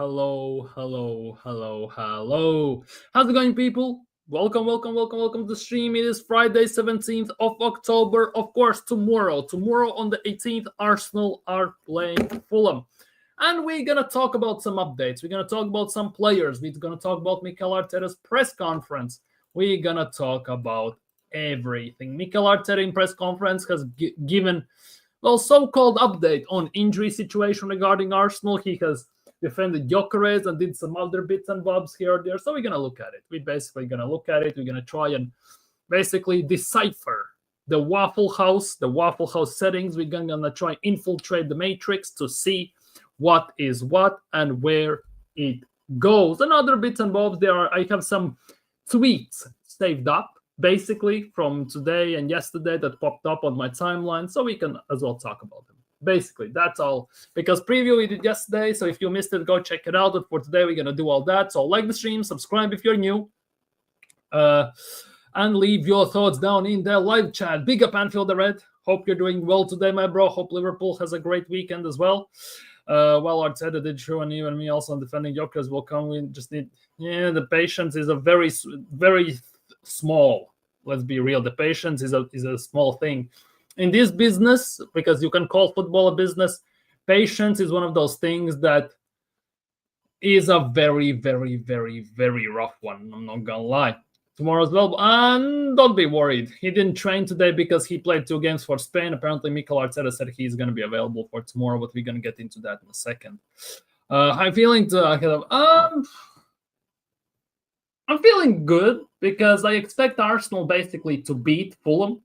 Hello, hello, hello, hello. How's it going, people? Welcome to the stream. It is Friday, 17th of October. Of course, tomorrow on the 18th, Arsenal are playing Fulham. And we're going to talk about some updates. We're going to talk about some players. We're going to talk about Mikel Arteta's press conference. We're going to talk about everything. Mikel Arteta in press conference has given, so-called update on injury situation regarding Arsenal. He has defended Gyokeres and did some other bits and bobs here or there. So we're going to look at it. We're basically going to look at it. We're going to try and basically decipher the Waffle House settings. We're going to try and infiltrate the matrix to see what is what and where it goes. And other bits and bobs. I have some tweets saved up, basically, from today and yesterday that popped up on my timeline. So we can as well talk about them. Basically, that's all. Because preview we did yesterday, so if you missed it, go check it out. But for today, we're going to do all that. So like the stream, subscribe if you're new, and leave your thoughts down in the live chat. Big up Anfield the Red. Hope you're doing well today, my bro. Hope Liverpool has a great weekend as well. Arteta did true, and you and me also on defending Gyokeres will come. We just need, the patience is a very, very small. Let's be real. The patience is a small thing. In this business, because you can call football a business, patience is one of those things that is a very, very, very, very rough one. I'm not gonna lie. Tomorrow as well, and don't be worried. He didn't train today because he played 2 games for Spain. Apparently, Mikel Arteta said he's going to be available for tomorrow, but we're going to get into that in a second. I'm feeling good because I expect Arsenal basically to beat Fulham.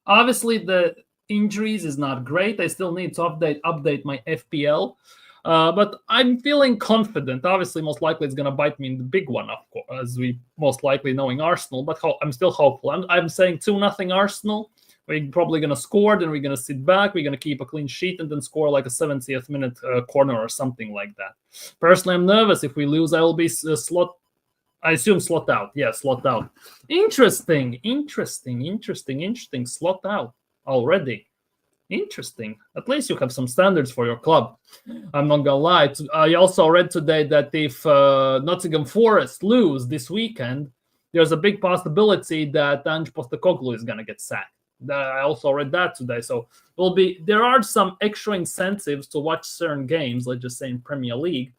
Obviously, the injuries is not great. I still need to update my FPL. But I'm feeling confident. Obviously, most likely it's going to bite me in the big one, of course, as we most likely knowing Arsenal. But I'm still hopeful. I'm saying 2-0 Arsenal. We're probably going to score, then we're going to sit back. We're going to keep a clean sheet and then score like a 70th minute corner or something like that. Personally, I'm nervous. If we lose, I will be slot out. Yeah, slot out. Interesting. Slot out already. Interesting. At least you have some standards for your club. I'm not gonna lie. I also read today that if Nottingham Forest lose this weekend, there's a big possibility that Ange Postecoglou is gonna get sacked. I also read that today. So there are some extra incentives to watch certain games, let's just say in Premier League,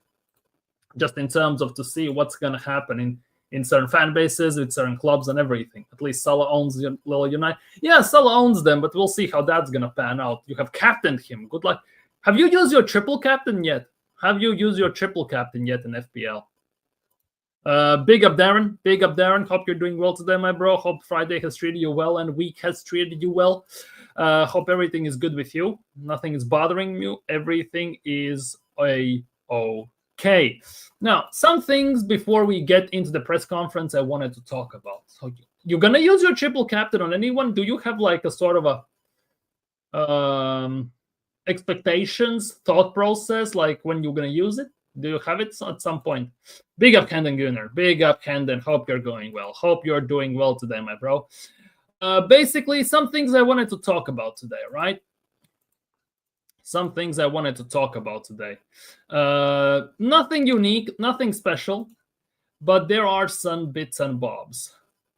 just in terms of to see what's going to happen in certain fan bases, with certain clubs and everything. At least Salah owns Little United. Yeah, Salah owns them, but we'll see how that's going to pan out. You have captained him. Good luck. Have you used your triple captain yet? in FPL? Big up, Darren. Hope you're doing well today, my bro. Hope Friday has treated you well and week has treated you well. Hope everything is good with you. Nothing is bothering you. Everything is okay. Now, some things before we get into the press conference I wanted to talk about. So you're going to use your triple captain on anyone? Do you have like a sort of a expectations, thought process, like when you're going to use it? Do you have it at some point? Big up, Camden Gooner. Big up, Camden. Hope you're going well. Hope you're doing well today, my bro. Basically, some things I wanted to talk about today, right? Nothing unique, nothing special, but there are some bits and bobs.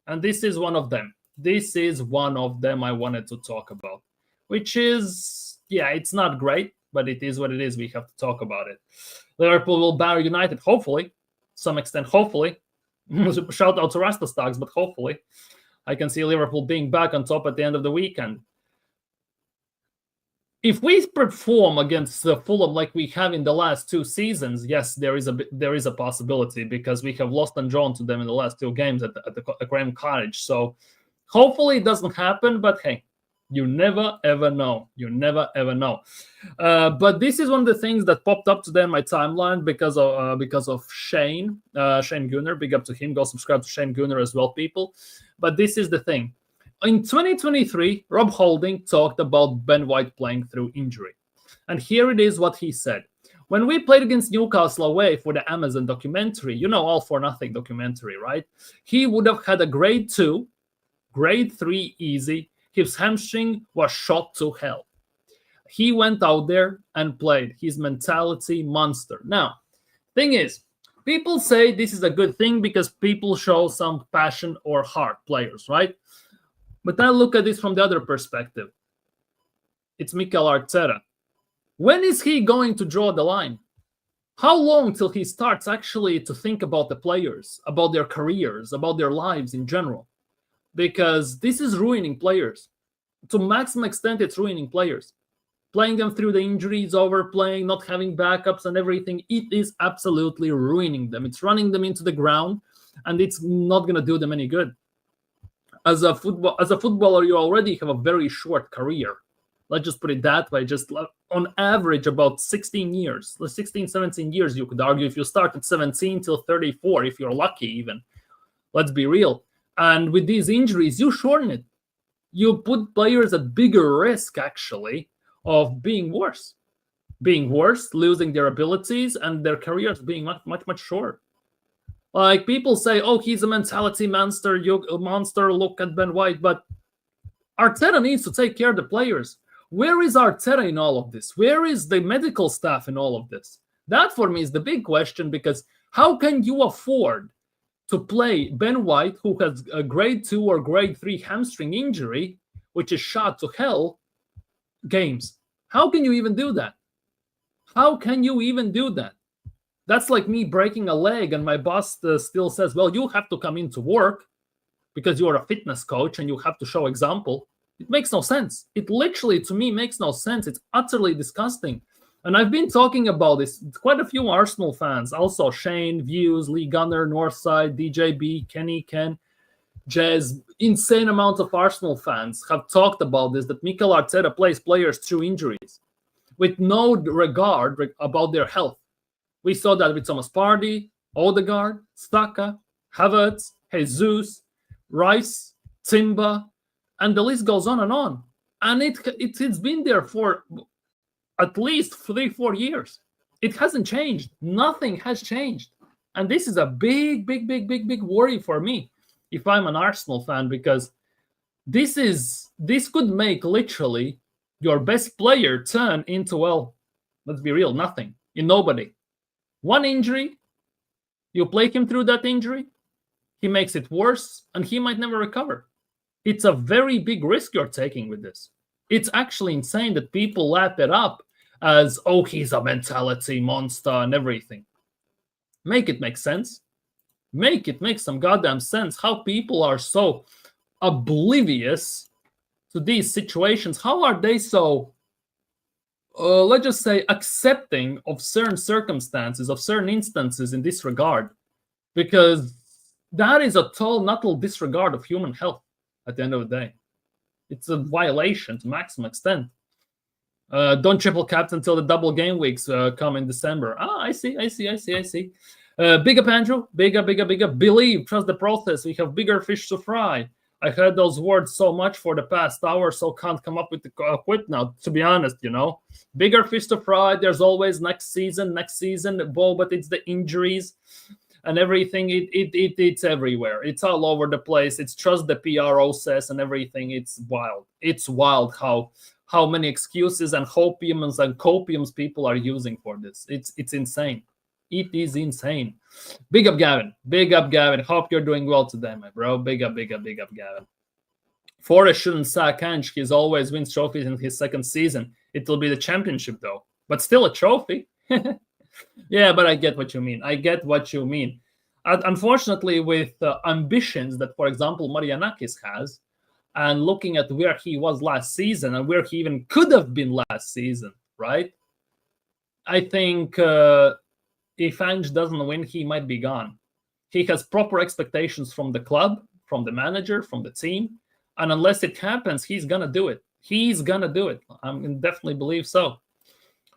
And this is one of them. I wanted to talk about, which is, it's not great, but it is what it is. We have to talk about it. Liverpool will batter United, hopefully, some extent, hopefully. Shout out to Rasta Stocks, but hopefully. I can see Liverpool being back on top at the end of the weekend. If we perform against Fulham like we have in the last 2 seasons, yes, there is a possibility, because we have lost and drawn to them in the last 2 games at Graham Cottage. So hopefully it doesn't happen, but hey, you never ever know. But this is one of the things that popped up today on my timeline because of Shane Gooner. Big up to him. Go subscribe to Shane Gooner as well, people. But this is the thing. In 2023, Rob Holding talked about Ben White playing through injury. And here it is what he said. When we played against Newcastle away for the Amazon documentary, All for Nothing documentary, right? He would have had a grade 2, grade 3 easy. His hamstring was shot to hell. He went out there and played. His mentality monster. Now, Thing is, people say this is a good thing because people show some passion or heart, players, right? But I look at this from the other perspective. It's Mikel Arteta. When is he going to draw the line? How long till he starts actually to think about the players, about their careers, about their lives in general? Because this is ruining players. To maximum extent, it's ruining players. Playing them through the injuries, overplaying, not having backups and everything, it is absolutely ruining them. It's running them into the ground, and it's not going to do them any good. As a footballer, you already have a very short career. Let's just put it that way. Just on average, about 16 years, 16, 17 years, you could argue, if you start at 17 till 34, if you're lucky even. Let's be real. And with these injuries, you shorten it. You put players at bigger risk, actually, of being worse, losing their abilities and their careers being much, much, much shorter. Like, people say, oh, he's a mentality monster, look at Ben White. But Arteta needs to take care of the players. Where is Arteta in all of this? Where is the medical staff in all of this? That, for me, is the big question, because how can you afford to play Ben White, who has a grade 2 or grade 3 hamstring injury, which is shot to hell, games? How can you even do that? How can you even do that? That's like me breaking a leg and my boss still says, well, you have to come into work because you're a fitness coach and you have to show example. It makes no sense. It literally, to me, makes no sense. It's utterly disgusting. And I've been talking about this. Quite a few Arsenal fans, also Shane, Views, Lee Gunner, Northside, DJB, Kenny, Ken, Jez, insane amount of Arsenal fans have talked about this, that Mikel Arteta plays players through injuries with no regard about their health. We saw that with Thomas Partey, Odegaard, Staka, Havertz, Jesus, Rice, Timber, and the list goes on and on. And it's been there for at least 3-4 years. It hasn't changed. Nothing has changed. And this is a big, big, big, big, big worry for me if I'm an Arsenal fan, because this could make literally your best player turn into, well, let's be real, nothing. Nobody. One injury, you play him through that injury, he makes it worse, and he might never recover. It's a very big risk you're taking with this. It's actually insane that people lap it up as, oh, he's a mentality monster and everything. Make it make sense. Make it make some goddamn sense. How people are so oblivious to these situations. How are they so, let's just say, accepting of certain circumstances, of certain instances in this regard? Because that is a total disregard of human health at the end of the day. It's a violation to maximum extent. Don't triple captain until the double game weeks come in December. I see. Big up, Andrew. Big up. Believe, trust the process. We have bigger fish to fry. I heard those words so much for the past hour, so can't come up with the quit now, to be honest, Bigger fish to fry. There's always next season, but it's the injuries and everything. It's everywhere. It's all over the place. It's trust the PRO says and everything. It's wild. It's wild how many excuses and hopiums and copiums people are using for this. It's insane. It is insane. Big up, Gavin. Hope you're doing well today, my bro. Big up, Gavin. Forrest shouldn't sack Ange. He always wins trophies in his second season. It will be the championship, though. But still a trophy. Yeah, but I get what you mean. Unfortunately, with ambitions that, for example, Marianakis has, and looking at where he was last season and where he even could have been last season, right? I think if Ange doesn't win, he might be gone. He has proper expectations from the club, from the manager, from the team. And unless it happens, he's going to do it. I definitely believe so.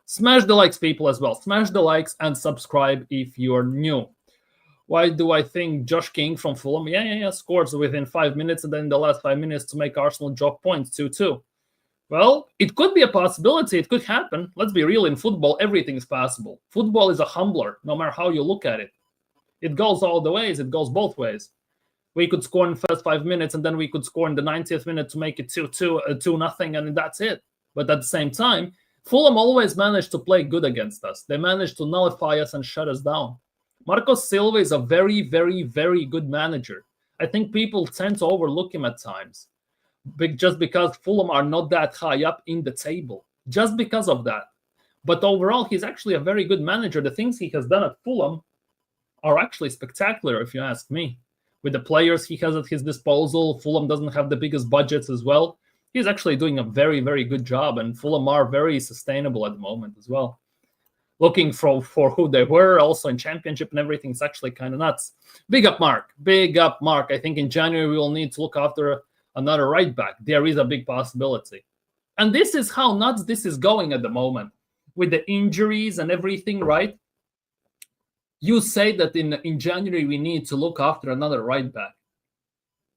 Smash the likes, people, as well. Smash the likes and subscribe if you're new. Why do I think Josh King from Fulham? Yeah, scores within 5 minutes and then in the last 5 minutes to make Arsenal drop points 2-2. Well, it could be a possibility. It could happen. Let's be real. In football, everything is possible. Football is a humbler, no matter how you look at it. It goes all the ways. It goes both ways. We could score in the first 5 minutes, and then we could score in the 90th minute to make it 2-0, and that's it. But at the same time, Fulham always managed to play good against us. They managed to nullify us and shut us down. Marco Silva is a very, very, very good manager. I think people tend to overlook him at times, just because Fulham are not that high up in the table. Just because of that. But overall, he's actually a very good manager. The things he has done at Fulham are actually spectacular, if you ask me. With the players he has at his disposal, Fulham doesn't have the biggest budgets as well. He's actually doing a very, very good job, and Fulham are very sustainable at the moment as well. Looking for who they were, also in championship and everything, it's actually kind of nuts. Big up, Mark. Big up, Mark. I think in January we will need to look after another right back. There is a big possibility. And this is how nuts this is going at the moment. With the injuries and everything, right? You say that in January we need to look after another right back.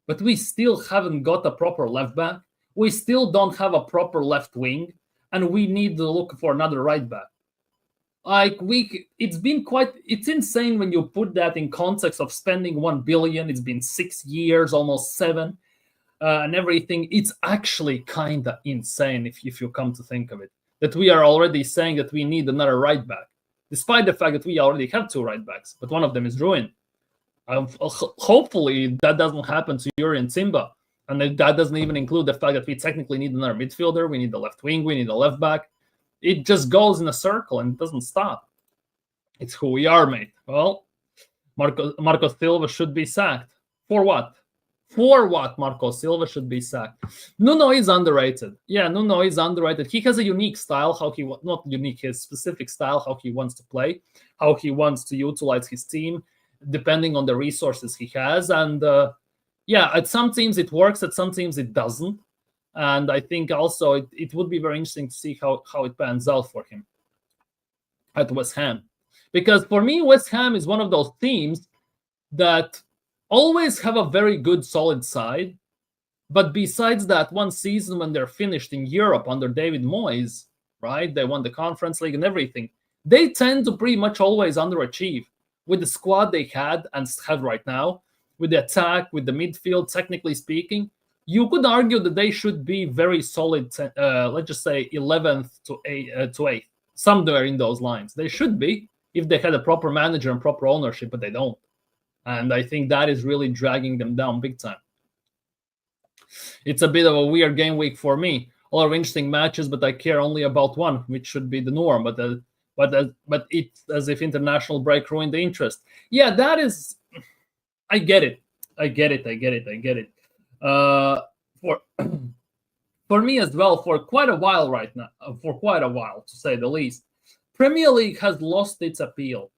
But we still haven't got a proper left back. We still don't have a proper left wing. And we need to look for another right back. It's insane when you put that in context of spending 1 billion. It's been 6 years, almost 7, and everything. It's actually kind of insane if you come to think of it, that we are already saying that we need another right back, despite the fact that we already have 2 right backs, but one of them is ruined. Hopefully that doesn't happen to Yuri and Simba, and that doesn't even include the fact that we technically need another midfielder, we need the left wing, we need a left back. It just goes in a circle and it doesn't stop. It's who we are, mate. Well, Marco Silva should be sacked. For what? For what Marco Silva should be sacked? Nuno is underrated. Yeah, Nuno is underrated. He has a unique style, not unique, his specific style, how he wants to play, how he wants to utilize his team, depending on the resources he has. And at some teams it works, at some teams it doesn't. And I think also it would be very interesting to see how it pans out for him at West Ham. Because for me, West Ham is one of those teams that always have a very good, solid side. But besides that one season when they're finished in Europe under David Moyes, right? They won the Conference League and everything. They tend to pretty much always underachieve with the squad they had and have right now, with the attack, with the midfield, technically speaking. You could argue that they should be very solid, let's just say 11th to 8th, somewhere in those lines. They should be if they had a proper manager and proper ownership, but they don't. And I think that is really dragging them down big time. It's a bit of a weird game week for me. A lot of interesting matches, but I care only about one, which should be the norm. But it's as if international break ruined the interest. Yeah, that is. I get it. For me as well, for quite a while right now, to say the least, Premier League has lost its appeal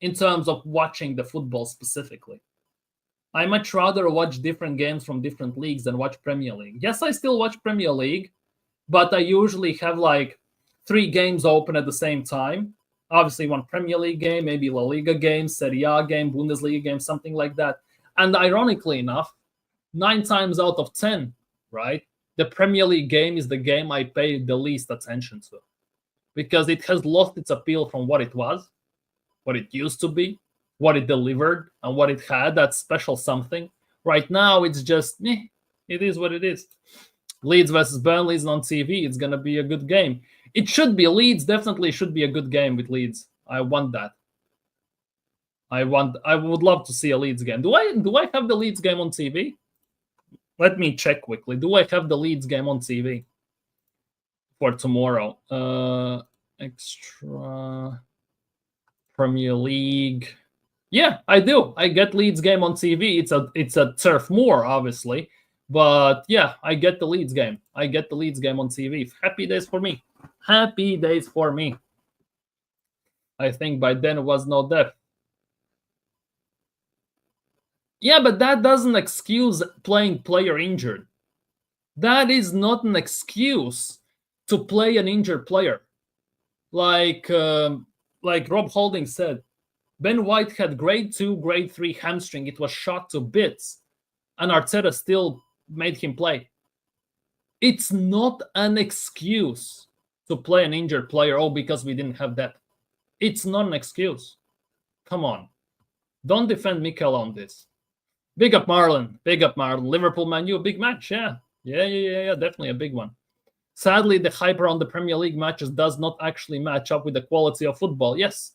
in terms of watching the football specifically. I much rather watch different games from different leagues than watch Premier League. Yes, I still watch Premier League, but I usually have like 3 games open at the same time. Obviously, one Premier League game, maybe La Liga game, Serie A game, Bundesliga game, something like that. And ironically enough, 9 times out of 10, right, the Premier League game is the game I pay the least attention to, because it has lost its appeal from what it was, what it used to be, what it delivered, and what it had, that special something. Right now, it's just, it is what it is. Leeds versus Burnley is on TV. It's going to be a good game. It should be. Leeds definitely should be a good game with Leeds. I want that. I would love to see a Leeds game. Do I have the Leeds game on TV? Let me check quickly. Do I have the Leeds game on TV for tomorrow? Extra Premier League. Yeah, I do. I get Leeds game on TV. It's a Turf Moor, obviously. But yeah, I get the Leeds game. I get the Leeds game on TV. Happy days for me. Happy days for me. I think by then it was no depth. Yeah, but that doesn't excuse playing player injured. That is not an excuse to play an injured player. Like Rob Holding said, Ben White had grade 2, grade 3 hamstring. It was shot to bits. And Arteta still made him play. It's not an excuse to play an injured player, because we didn't have that. It's not an excuse. Come on. Don't defend Mikel on this. Big up Marlon. Big up Marlon. Liverpool Man U, big match, yeah. Yeah, definitely a big one. Sadly, the hype around the Premier League matches does not actually match up with the quality of football. Yes,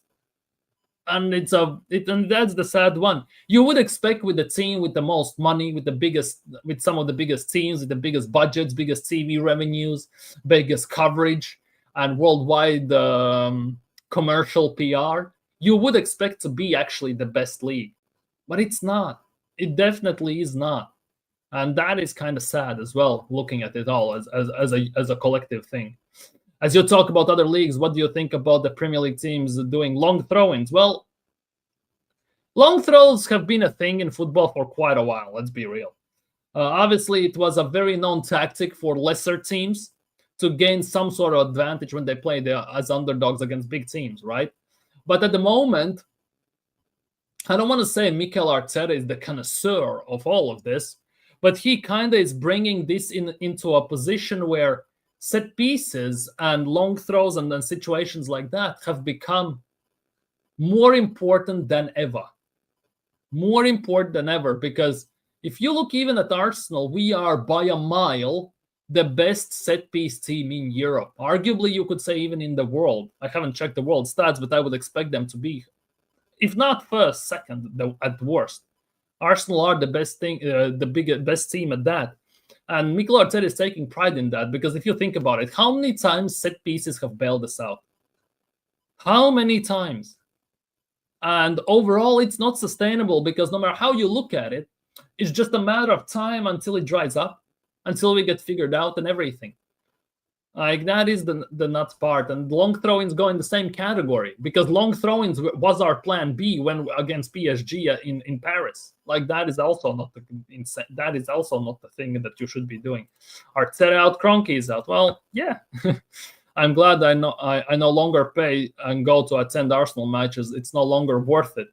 and and that's the sad one. You would expect with the team with the most money, with some of the biggest teams, with the biggest budgets, biggest TV revenues, biggest coverage, and worldwide commercial PR, you would expect to be actually the best league, but it's not. It definitely is not, and that is kind of sad as well. Looking at it all as a collective thing. As you talk about other leagues, what do you think about the Premier League teams doing long throw-ins? Well, long throws have been a thing in football for quite a while, let's be real. Obviously, it was a very known tactic for lesser teams to gain some sort of advantage when they play as underdogs against big teams, right? But at the moment, I don't want to say Mikel Arteta is the connoisseur of all of this, but he kind of is bringing this into a position where set pieces and long throws and then situations like that have become more important than ever. More important than ever, because if you look even at Arsenal, we are by a mile the best set piece team in Europe. Arguably, you could say even in the world. I haven't checked the world stats, but I would expect them to be, if not first, second at worst. Arsenal are the best thing, best team at that. And Mikel Arteta is taking pride in that, because if you think about it, how many times set pieces have bailed us out? How many times? And overall, it's not sustainable, because no matter how you look at it, it's just a matter of time until it dries up, until we get figured out and everything. Like, that is the nuts part. And long throw-ins go in the same category, because long throw-ins was our plan B when against PSG in Paris. Like, that is also not the thing that you should be doing. Arteta out, Kroenke is out. Well, yeah. I'm glad I no longer pay and go to attend Arsenal matches. It's no longer worth it.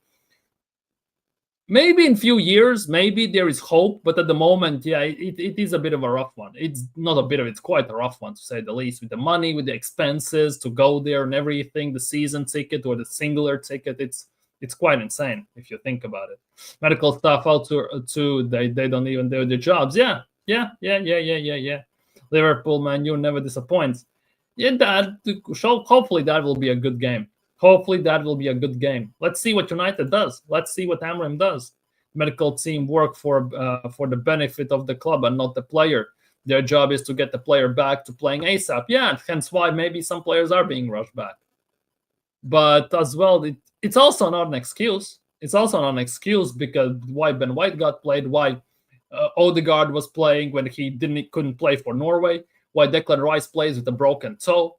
Maybe in a few years, maybe there is hope, but at the moment, yeah, it is a bit of a rough one. It's not a bit of, it's quite a rough one, to say the least, with the money, with the expenses to go there and everything, the season ticket or the singular ticket. It's quite insane if you think about it. Medical staff out too, they don't even do their jobs. Yeah. Liverpool, man, you never disappoint. Yeah, hopefully that will be a good game. Hopefully that will be a good game. Let's see what United does. Let's see what Amram does. Medical team work for the benefit of the club and not the player. Their job is to get the player back to playing ASAP. Yeah, hence why maybe some players are being rushed back. But as well, it's also not an excuse. It's also not an excuse, because why Ben White got played, why Odegaard was playing when he couldn't play for Norway, why Declan Rice plays with a broken toe,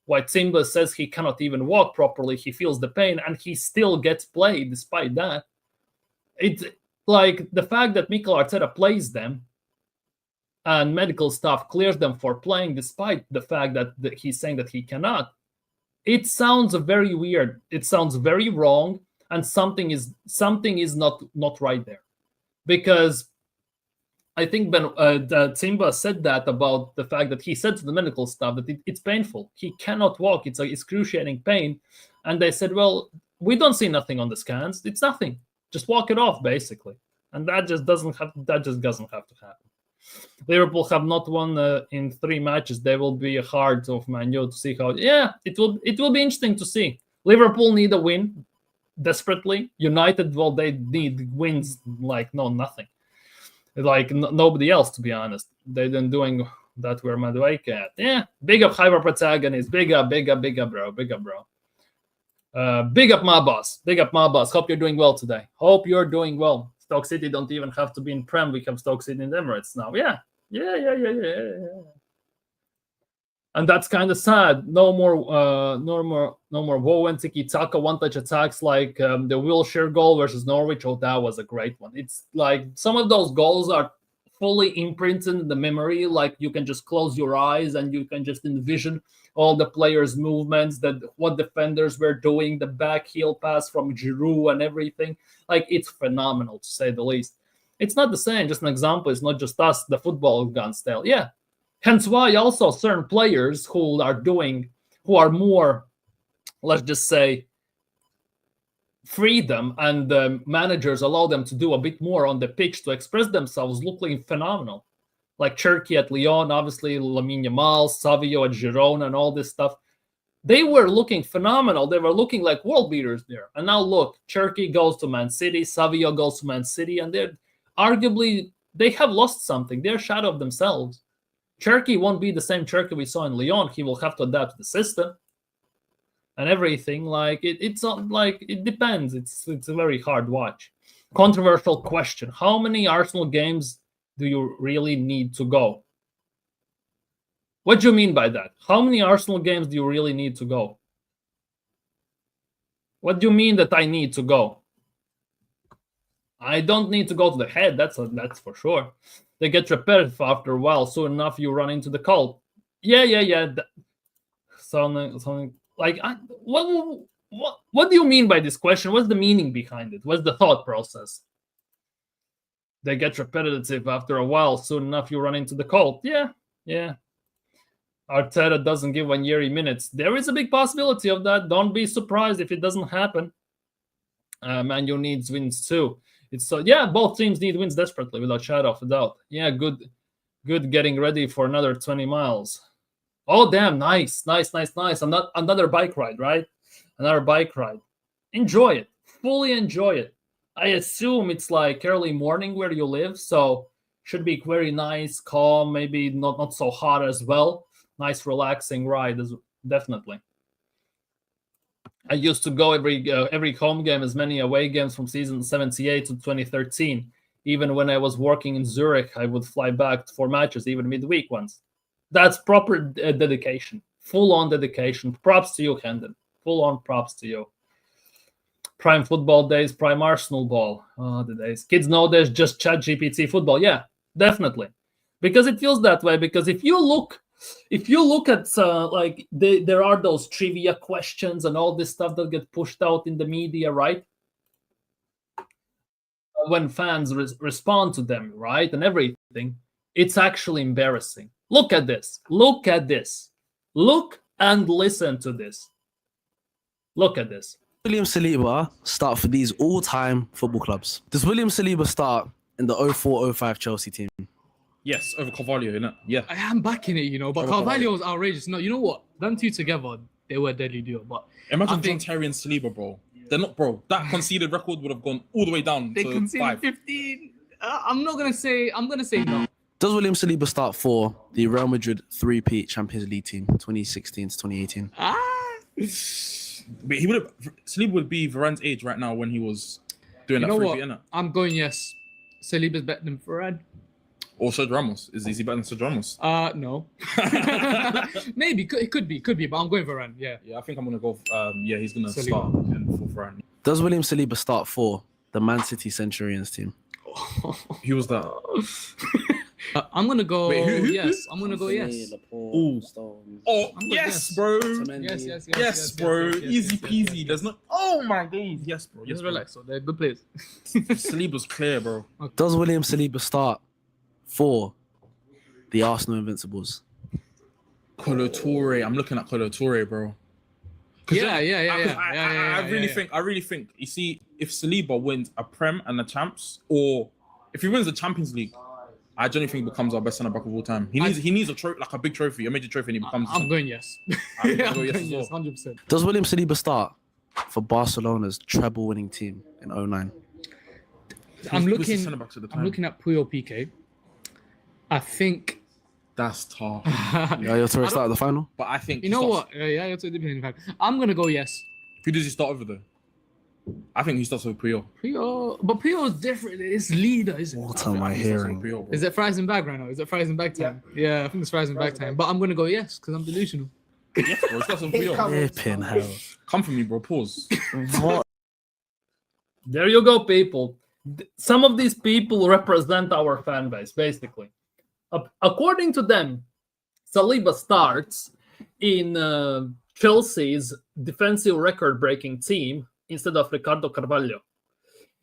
why Timber says he cannot even walk properly, he feels the pain, and he still gets played despite that. It's like the fact that Mikel Arteta plays them and medical staff clears them for playing despite the fact that he's saying that he cannot. It sounds very weird. It sounds very wrong, and something is not right there. Because I think Timba said that about the fact that he said to the medical staff that it's painful. He cannot walk. It's excruciating pain. And they said, well, we don't see nothing on the scans. It's nothing. Just walk it off, basically. And that just doesn't have to happen. Liverpool have not won in 3 matches. They will be hard of Man U to see how. Yeah, it will be interesting to see. Liverpool need a win desperately. United, well, they need wins like nothing. Like nobody else, to be honest. They've been doing that where Madueke at. Yeah, big up hyper protagonist. Big up, bro. Big up my boss. Hope you're doing well today. Hope you're doing well. Stoke City don't even have to be in Prem. We have Stoke City in the Emirates now. Yeah. And that's kind of sad. No more woe and tiki-taka one-touch attacks like the Wilshere goal versus Norwich. Oh, that was a great one. It's like some of those goals are fully imprinted in the memory. Like you can just close your eyes and you can just envision all the players' movements, what defenders were doing, the back heel pass from Giroud and everything. Like, it's phenomenal, to say the least. It's not the same. Just an example. It's not just us, the football gun style. Yeah. Hence why also certain players who are more, let's just say, freedom, and managers allow them to do a bit more on the pitch to express themselves, looking phenomenal. like Cherki at Lyon, obviously Lamine Yamal, Savio at Girona, and all this stuff. They were looking phenomenal. They were looking like world beaters there. And now look, Cherki goes to Man City, Savio goes to Man City, and they're arguably, they have lost something. They're a shadow of themselves. Cherki won't be the same Cherki we saw in Lyon. He will have to adapt to the system and everything. Like it's not like it depends. It's a very hard watch. Controversial question: how many Arsenal games do you really need to go? What do you mean by that? How many Arsenal games do you really need to go? What do you mean that I need to go? I don't need to go to the head. That's for sure. They get repetitive after a while. Soon enough, you run into the cult. Yeah. Something like what do you mean by this question? What's the meaning behind it? What's the thought process? They get repetitive after a while. Soon enough, you run into the cult. Yeah. Arteta doesn't give Ranieri minutes. There is a big possibility of that. Don't be surprised if it doesn't happen. Man U needs wins too. It's both teams need wins desperately, without shadow of a doubt. Yeah, good getting ready for another 20 miles. Oh, damn, nice. Another bike ride, right? Another bike ride. Enjoy it. Fully enjoy it. I assume it's like early morning where you live, so should be very nice, calm, maybe not so hot as well. Nice, relaxing ride, definitely. I used to go every home game, as many away games from season 78 to 2013. Even when I was working in Zurich, I would fly back for matches, even midweek ones. That's proper dedication, full-on dedication. Props to you, Hendon. Full-on props to you. Prime football days, prime Arsenal ball. Oh, the days. Kids nowadays just ChatGPT football. Yeah, definitely. Because it feels that way. Because if you look at there are those trivia questions and all this stuff that get pushed out in the media, right? When fans respond to them, right, and everything, it's actually embarrassing. Look at this. Look and listen to this. Look at this. William Saliba start for these all-time football clubs? Does William Saliba start in the 04-05 Chelsea team? Yes, over Carvalho, innit? Yeah. I am backing it, but Carvalho was outrageous. No, you know what? Them two together, they were a deadly duo. But imagine John Terry and Saliba, bro. They're not, bro. That conceded record would have gone all the way down they to conceded 5. 15. I'm going to say no. Does William Saliba start for the Real Madrid 3-peat Champions League team, 2016 to 2018? But Saliba would be Varane's age right now when he was doing that 3-peat, innit? I'm going yes. Saliba's better than Varane. Or Sergio Ramos. Is he better than Sergio Ramos? No. Maybe. It could be, but I'm going Varane, yeah. Yeah, I think I'm going to go, he's going to start for Varane. Does William Saliba start for the Man City Centurions team? Who was that? I'm going to go who? yes. I'm going to go yes. Yes, bro. Yes, bro. yes, Easy peasy. yes. There's not... Oh, my days. Yes, bro. Just relax. So they're good players. Saliba's clear, bro. Okay. Does William Saliba start for the Arsenal Invincibles? Kolo Touré. I'm looking at Kolo Touré, bro. Yeah. I really think. You see, if Saliba wins a Prem and a Champs, or if he wins the Champions League, I genuinely think he becomes our best centre back of all time. He needs a trophy, like a big trophy, a major trophy, and he becomes. I'm going yes. I'm going yes, 100%. Does William Saliba start for Barcelona's treble-winning team in 2009? I'm looking at Puyol PK. I think that's tough. Yaya Touré started the final? But I think what? Yaya Touré did in fact. I'm gonna go yes. Who does he start over though? I think he starts with Puyol. But Puyol is different. It's leader, isn't it? What am I hearing? Puyol, is it fries and bag right now? Is it fries and bag time? Yeah, I think it's fries and bag time. But I'm gonna go yes because I'm delusional. Yes, bro. He starts with Puyol. Flipping hell. Come for me, bro. Pause. What? There you go, people. Some of these people represent our fan base, basically. According to them, Saliba starts in Chelsea's defensive record-breaking team instead of Ricardo Carvalho.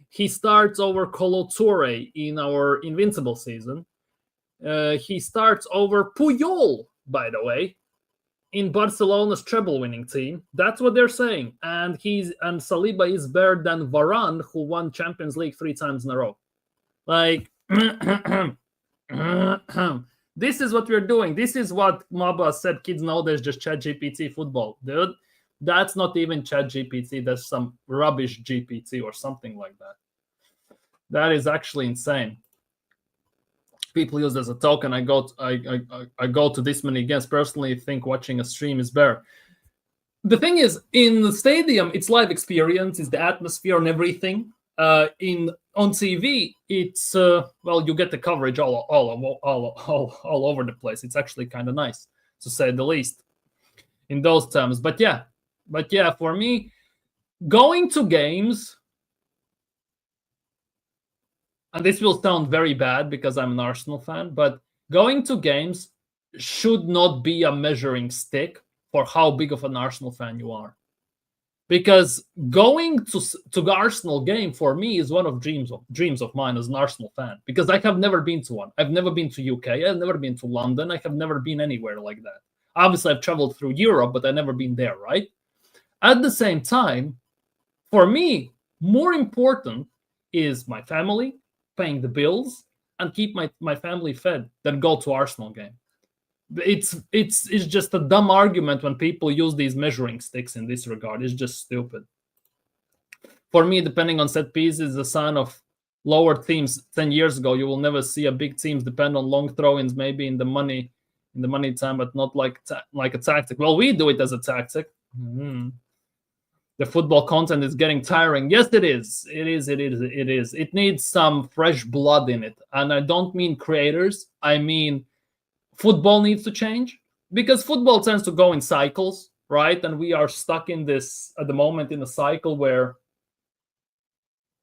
He starts over Kolo Touré in our Invincible season. He starts over Puyol, by the way, in Barcelona's treble-winning team. That's what they're saying. And Saliba is better than Varane, who won Champions League 3 times in a row. Like, This is what we're doing. This is what Maba said. Kids nowadays just chat GPT football, dude. That's not even chat GPT. That's some rubbish GPT or something like that. That is actually insane. People use it as a token. I go to this many games. Personally, think watching a stream is better. The thing is, in the stadium, it's live experience, it's the atmosphere and everything. On TV, it's well, you get the coverage all over the place. It's actually kind of nice, to say the least, in those terms. But yeah, for me, going to games, and this will sound very bad because I'm an Arsenal fan, but going to games should not be a measuring stick for how big of an Arsenal fan you are. Because going to the Arsenal game for me is one of dreams of mine as an Arsenal fan. Because I have never been to one. I've never been to UK. I've never been to London. I have never been anywhere like that. Obviously, I've traveled through Europe, but I've never been there, right? At the same time, for me, more important is my family, paying the bills, and keep my family fed than go to Arsenal game. It's just a dumb argument when people use these measuring sticks in this regard. It's just stupid. For me, depending on set pieces, the sign of lower teams 10 years ago. You will never see a big teams depend on long throw-ins, maybe in the money time, but not like a tactic. Well, we do it as a tactic. The football content is getting tiring. Yes, it is. It is. It needs some fresh blood in it. And I don't mean creators. I mean football needs to change, because football tends to go in cycles, right? And we are stuck in this at the moment in a cycle where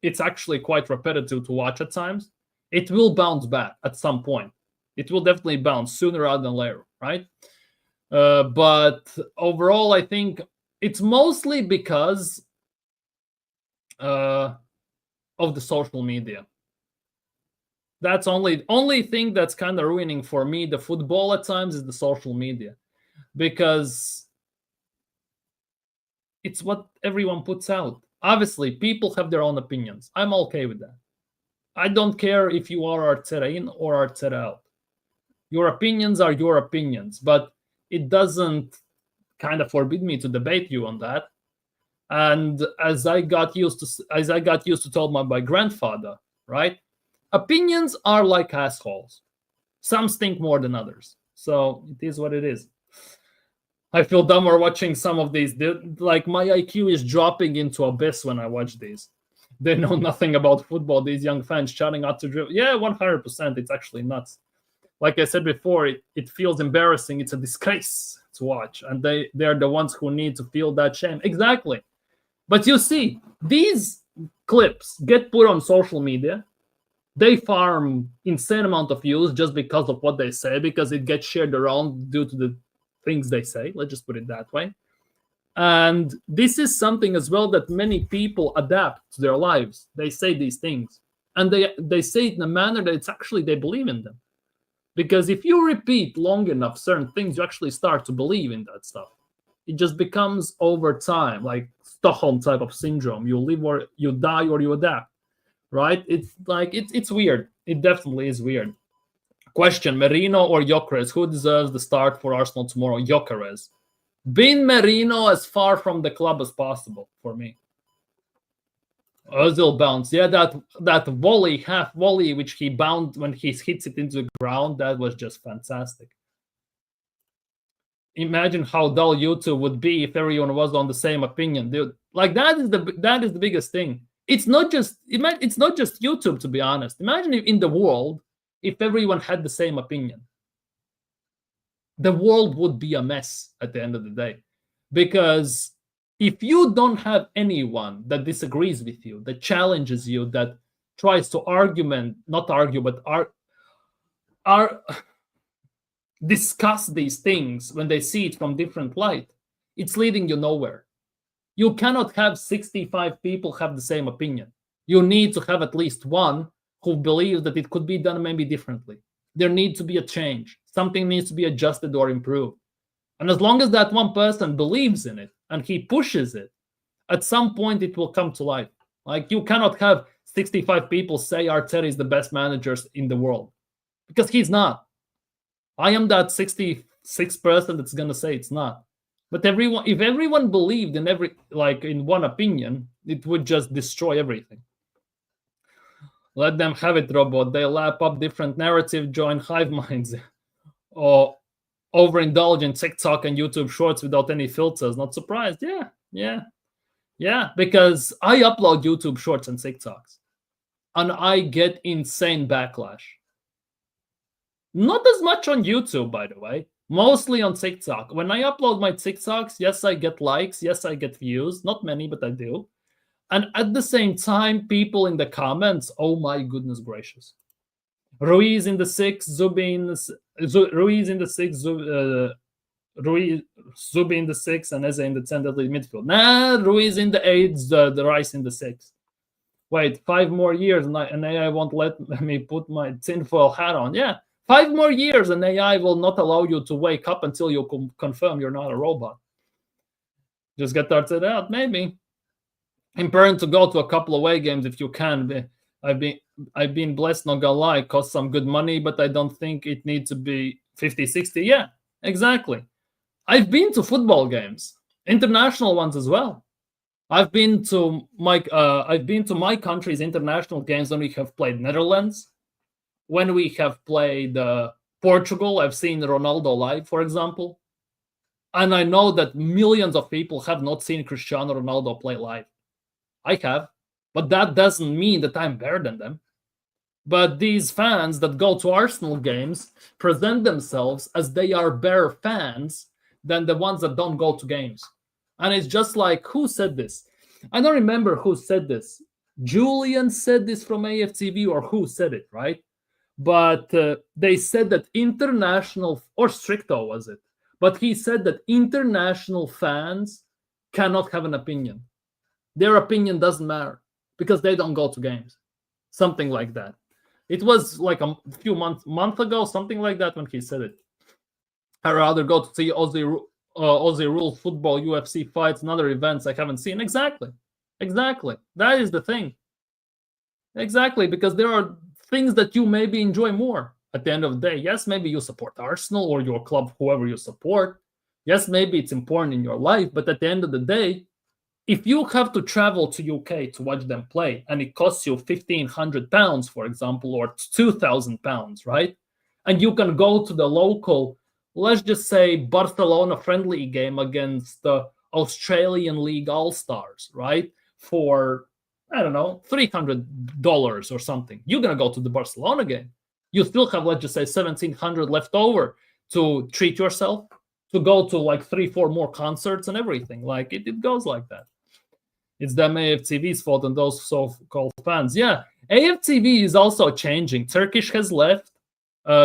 it's actually quite repetitive to watch at times. It will bounce back at some point. It will definitely bounce sooner rather than later, right? But overall, I think it's mostly because of the social media. That's only thing that's kind of ruining for me the football at times is the social media, because it's what everyone puts out. Obviously, people have their own opinions. I'm okay with that. I don't care if you are Arteta in or Arteta out. Your opinions are your opinions, but it doesn't kind of forbid me to debate you on that. And as I got used to told by my grandfather, right? Opinions are like assholes. Some stink more than others. So it is what it is. I feel dumber watching some of these. Like, my IQ is dropping into abyss when I watch these. They know nothing about football. These young fans shouting out to drill. Yeah, 100%. It's actually nuts. Like I said before, it feels embarrassing. It's a disgrace to watch. And they're the ones who need to feel that shame. Exactly. But you see, these clips get put on social media. They farm insane amount of views just because of what they say, because it gets shared around due to the things they say. Let's just put it that way. And this is something as well that many people adapt to their lives. They say these things, and they say it in a manner that it's actually they believe in them. Because if you repeat long enough certain things, you actually start to believe in that stuff. It just becomes over time, like Stockholm type of syndrome. You live or you die or you adapt. Right? It's like it's weird. It definitely is weird. Question: Merino or Gyokeres? Who deserves the start for Arsenal tomorrow? Gyokeres. Bin Merino as far from the club as possible for me. Ozil bounce. Yeah, that volley, half volley, which he bound when he hits it into the ground, that was just fantastic. Imagine how dull YouTube would be if everyone was on the same opinion, dude. Like, that is the biggest thing. It's not just YouTube, to be honest. Imagine if in the world, if everyone had the same opinion. The world would be a mess at the end of the day. Because if you don't have anyone that disagrees with you, that challenges you, that tries to discuss these things when they see it from different light, it's leading you nowhere. You cannot have 65 people have the same opinion. You need to have at least one who believes that it could be done maybe differently. There needs to be a change. Something needs to be adjusted or improved. And as long as that one person believes in it and he pushes it, at some point it will come to life. Like, you cannot have 65 people say Arteta is the best manager in the world. because he's not. I am that 66% that's gonna say it's not. But if everyone believed in in one opinion, it would just destroy everything. Let them have it, robot. They lap up different narrative, join hive minds, or overindulge in TikTok and YouTube Shorts without any filters. Not surprised. Yeah. Because I upload YouTube Shorts and TikToks, and I get insane backlash. Not as much on YouTube, by the way. Mostly on TikTok. When I upload my TikToks, yes, I get likes. Yes, I get views. Not many, but I do. And at the same time, people in the comments, oh my goodness gracious. Ruiz in the 6, Zubi in the Ruiz in the 6, Zubi in the 6, and Eze in the 10 midfield. Nah, Ruiz in the 8, the Rice in the 6. Wait, 5 more years and AI won't let me put my tinfoil hat on. Yeah, 5 more years and AI will not allow you to wake up until you confirm you're not a robot. Just get started out, maybe. Important to go to a couple of away games if you can. I've been blessed, not gonna lie. It costs some good money, but I don't think it needs to be 50, 60. Yeah, exactly. I've been to football games, international ones as well. I've been to my country's international games when we have played Netherlands, when we have played Portugal. I've seen Ronaldo live, for example, and I know that millions of people have not seen Cristiano Ronaldo play live. I have, but that doesn't mean that I'm better than them. But these fans that go to Arsenal games present themselves as they are better fans than the ones that don't go to games. And it's just like, who said this? I don't remember who said this. Julian said this from AFTV, or who said it, right? But they said that international, or Stricto was it? But he said that international fans cannot have an opinion. Their opinion doesn't matter because they don't go to games. Something like that. It was like a few months ago, something like that, when he said it. I'd rather go to see Aussie rules football, UFC fights, and other events I haven't seen. Exactly. That is the thing. Exactly, because there are things that you maybe enjoy more at the end of the day. Yes, maybe you support Arsenal or your club, whoever you support. Yes, maybe it's important in your life, but at the end of the day, if you have to travel to UK to watch them play and it costs you £1,500, for example, or £2,000, right? And you can go to the local, let's just say, Barcelona friendly game against the Australian League All-Stars, right? For, I don't know, $300 or something. You're going to go to the Barcelona game. You still have, let's just say, $1,700 left over to treat yourself, to go to like 3-4 more concerts and everything. Like, it goes like that. It's them AFTV's fault and those so-called fans. Yeah, AFTV is also changing. Turkish has left.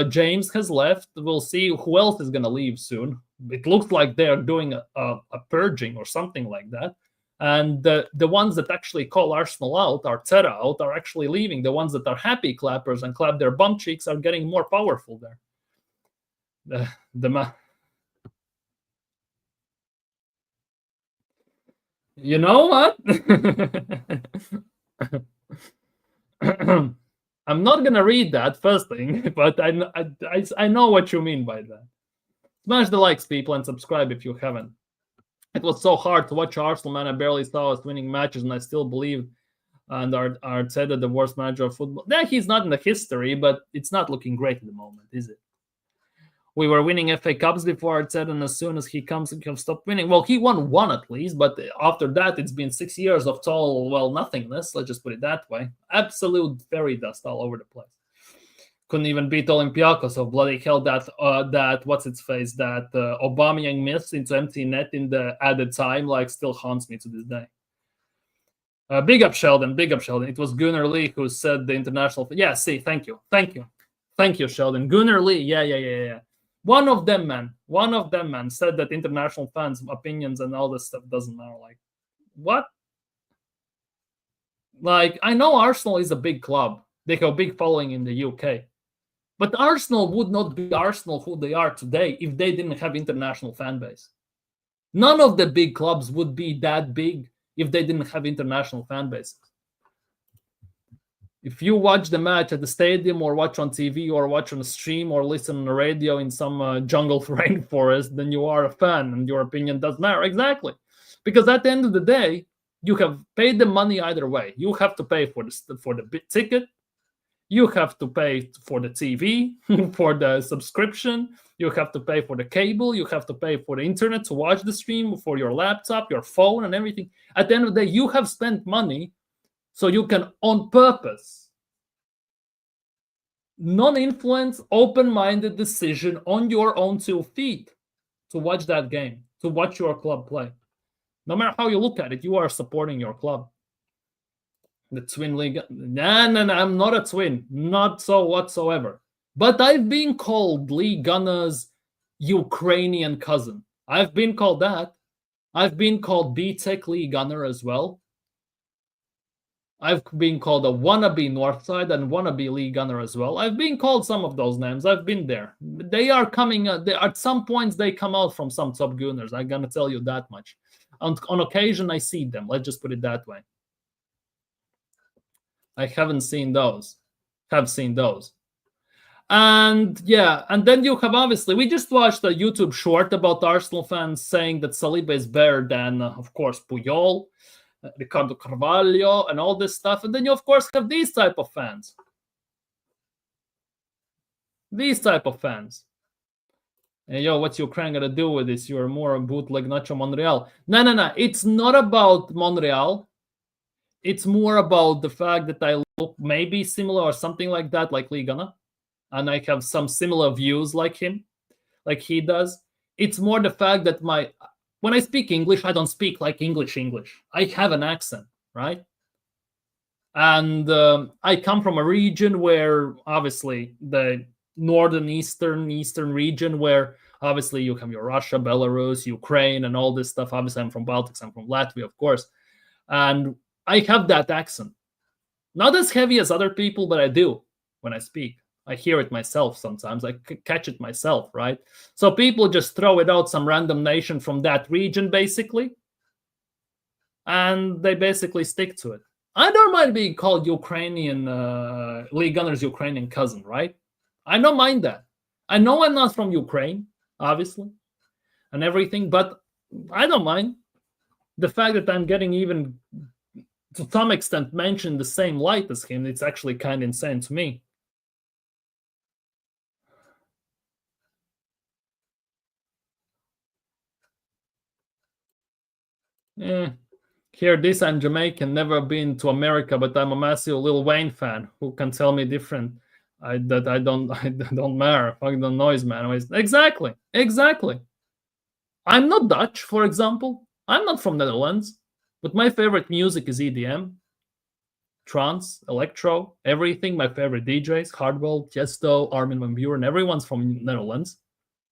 James has left. We'll see who else is going to leave soon. It looks like they're doing a purging or something like that. And the ones that actually call Arsenal out, Arteta out, are actually leaving. The ones that are happy clappers and clap their bum cheeks are getting more powerful there. You know what? I'm not gonna read that first thing, but I know what you mean by that. Smash the likes, people, and subscribe if you haven't. It was so hard to watch Arsenal, man. I barely saw us winning matches, and I still believe and Arteta the worst manager of football. Yeah, he's not in the history, but it's not looking great at the moment, is it? We were winning FA Cups before Arteta, and as soon as he comes, he can stop winning. Well, he won one at least, but after that, it's been 6 years of total, nothingness. Let's just put it that way. Absolute fairy dust all over the place. Couldn't even beat Olympiacos, so bloody hell, that what's its face, that Aubameyang missed into empty net in the added time, like, still haunts me to this day. Big up Sheldon. It was Gooner Lee who said the international. Yeah, see, thank you, Sheldon. Gooner Lee, yeah. One of them, man, said that international fans' opinions and all this stuff doesn't matter. Like, what? Like, I know Arsenal is a big club. They have a big following in the UK. But Arsenal would not be Arsenal who they are today if they didn't have international fan base. None of the big clubs would be that big if they didn't have international fan bases. If you watch the match at the stadium or watch on TV or watch on a stream or listen on the radio in some jungle rainforest, then you are a fan and your opinion does matter. Exactly. Because at the end of the day, you have paid the money either way. You have to pay for the ticket. You have to pay for the TV, for the subscription. You have to pay for the cable. You have to pay for the internet to watch the stream, for your laptop, your phone, and everything. At the end of the day, you have spent money so you can, on purpose, non-influence, open-minded decision on your own 2 feet to watch that game, to watch your club play. No matter how you look at it, you are supporting your club. The twin league. No, I'm not a twin. Not so whatsoever. But I've been called Lee Gunner's Ukrainian cousin. I've been called that. I've been called B-Tech Lee Gunner as well. I've been called a wannabe Northside and wannabe Lee Gunner as well. I've been called some of those names. I've been there. They are coming. At some points, they come out from some top Gooners. I'm going to tell you that much. On occasion, I see them. Let's just put it that way. I haven't seen those. Have seen those. And yeah, and then you have, obviously, we just watched a YouTube short about Arsenal fans saying that Saliba is better than, of course, Puyol, Ricardo Carvalho, and all this stuff. And then you, of course, have these type of fans. These type of fans. Hey, yo, what's Ukraine going to do with this? You're more a bootleg Nacho Monreal. No. It's not about Monreal. It's more about the fact that I look maybe similar or something like that, like Lee Gunner. And I have some similar views like him, like he does. It's more the fact that when I speak English, I don't speak like English. I have an accent, right? And I come from a region where, obviously, the eastern region, where obviously you have your Russia, Belarus, Ukraine, and all this stuff. Obviously, I'm from Baltics. I'm from Latvia, of course. And I have that accent. Not as heavy as other people, but I do when I speak. I hear it myself sometimes. I catch it myself, right? So people just throw it out, some random nation from that region, basically. And they basically stick to it. I don't mind being called Ukrainian, Lee Gunner's Ukrainian cousin, right? I don't mind that. I know I'm not from Ukraine, obviously, and everything, but I don't mind. The fact that I'm getting even, to some extent, mentioned the same light as him, it's actually kind of insane to me. Here, this I'm Jamaican, never been to America, but I'm a massive Lil Wayne fan. Who can tell me different? I don't matter. Fuck the noise, man. Exactly. I'm not Dutch, for example. I'm not from Netherlands, but my favorite music is EDM, trance, electro, everything. My favorite DJs, Hardwell, Tiesto, Armin van Buuren, everyone's from Netherlands,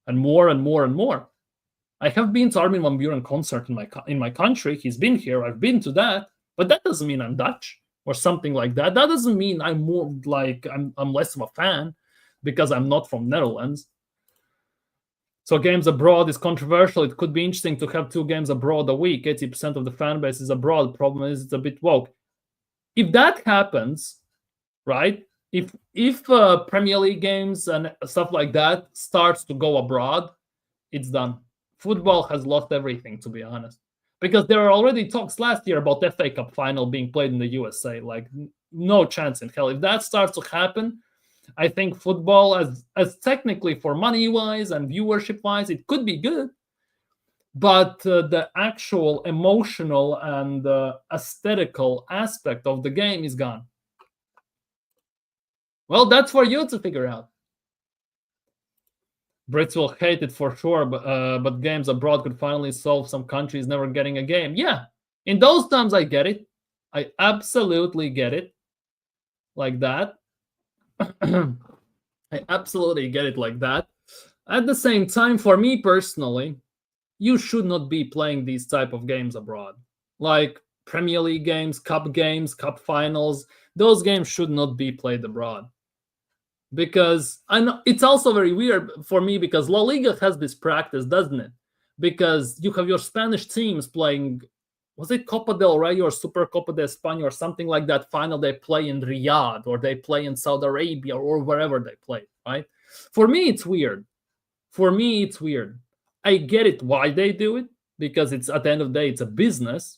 and more and more and more. I have been to Armin van Buuren concert in my country. He's been here. I've been to that, but that doesn't mean I'm Dutch or something like that. That doesn't mean I'm more like I'm less of a fan because I'm not from Netherlands. So games abroad is controversial. It could be interesting to have 2 games abroad a week. 80% of the fan base is abroad. Problem is it's a bit woke. If that happens, right? If Premier League games and stuff like that starts to go abroad, it's done. Football has lost everything, to be honest, because there are already talks last year about FA Cup final being played in the USA. Like, no chance in hell. If that starts to happen, I think football, as technically for money-wise and viewership-wise, it could be good. But the actual emotional and aesthetical aspect of the game is gone. Well, that's for you to figure out. Brits will hate it for sure, but games abroad could finally solve some countries never getting a game. Yeah, in those times, I get it. I absolutely get it. Like that. I absolutely get it like that. At the same time, for me personally, you should not be playing these type of games abroad. Like Premier League games, Cup finals. Those games should not be played abroad. Because I know it's also very weird for me because La Liga has this practice, doesn't it? Because you have your Spanish teams playing was it Copa del Rey or Super Copa de España or something like that final they play in Riyadh or they play in Saudi Arabia or wherever they play, right? For me, it's weird. I get it why they do it, because it's at the end of the day, it's a business.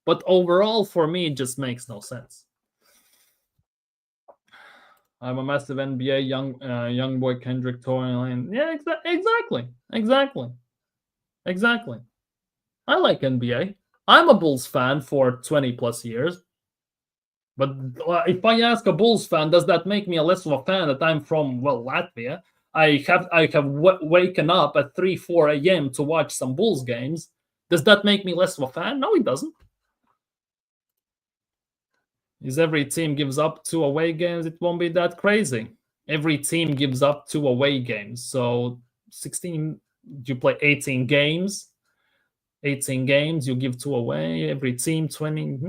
But overall, for me, it just makes no sense. I'm a massive NBA young boy Kendrick Toyline. Yeah, exactly. I like NBA. I'm a Bulls fan for 20 plus years. But if I ask a Bulls fan, does that make me a less of a fan that I'm from, well, Latvia? I have waken up at 3-4 a.m. to watch some Bulls games. Does that make me less of a fan? No, it doesn't. Is every team gives up 2 away games? It won't be that crazy. Every team gives up 2 away games. So 16, you play 18 games. 18 games, you give 2 away. Every team 20.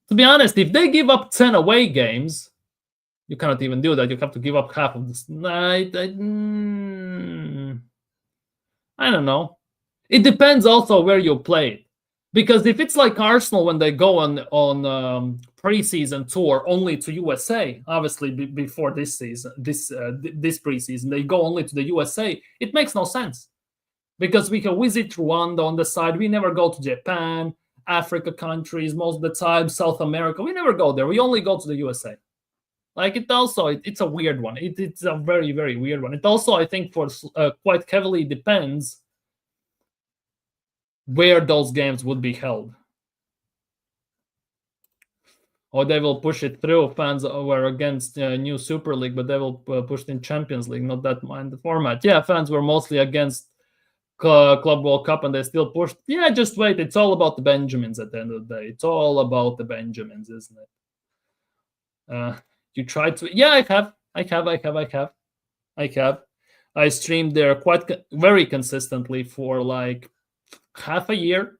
To be honest, if they give up 10 away games, you cannot even do that. You have to give up half of this. I don't know. It depends also where you play. Because if it's like Arsenal when they go on preseason tour only to USA, obviously before this season, this preseason, they go only to the USA, it makes no sense. Because we can visit Rwanda on the side. We never go to Japan, Africa countries, most of the time, South America. We never go there. We only go to the USA. Like it's a weird one. It's a very, very weird one. It also, I think, for quite heavily depends where those games would be held. Or they will push it through. Fans were against new Super League, but they will push it in Champions League, not that mind the format. Yeah, fans were mostly against Club World Cup, and they still pushed. Yeah, just wait. It's all about the Benjamins at the end of the day. It's all about the Benjamins, isn't it? You tried to. Yeah, I have. I streamed there very consistently for like half a year,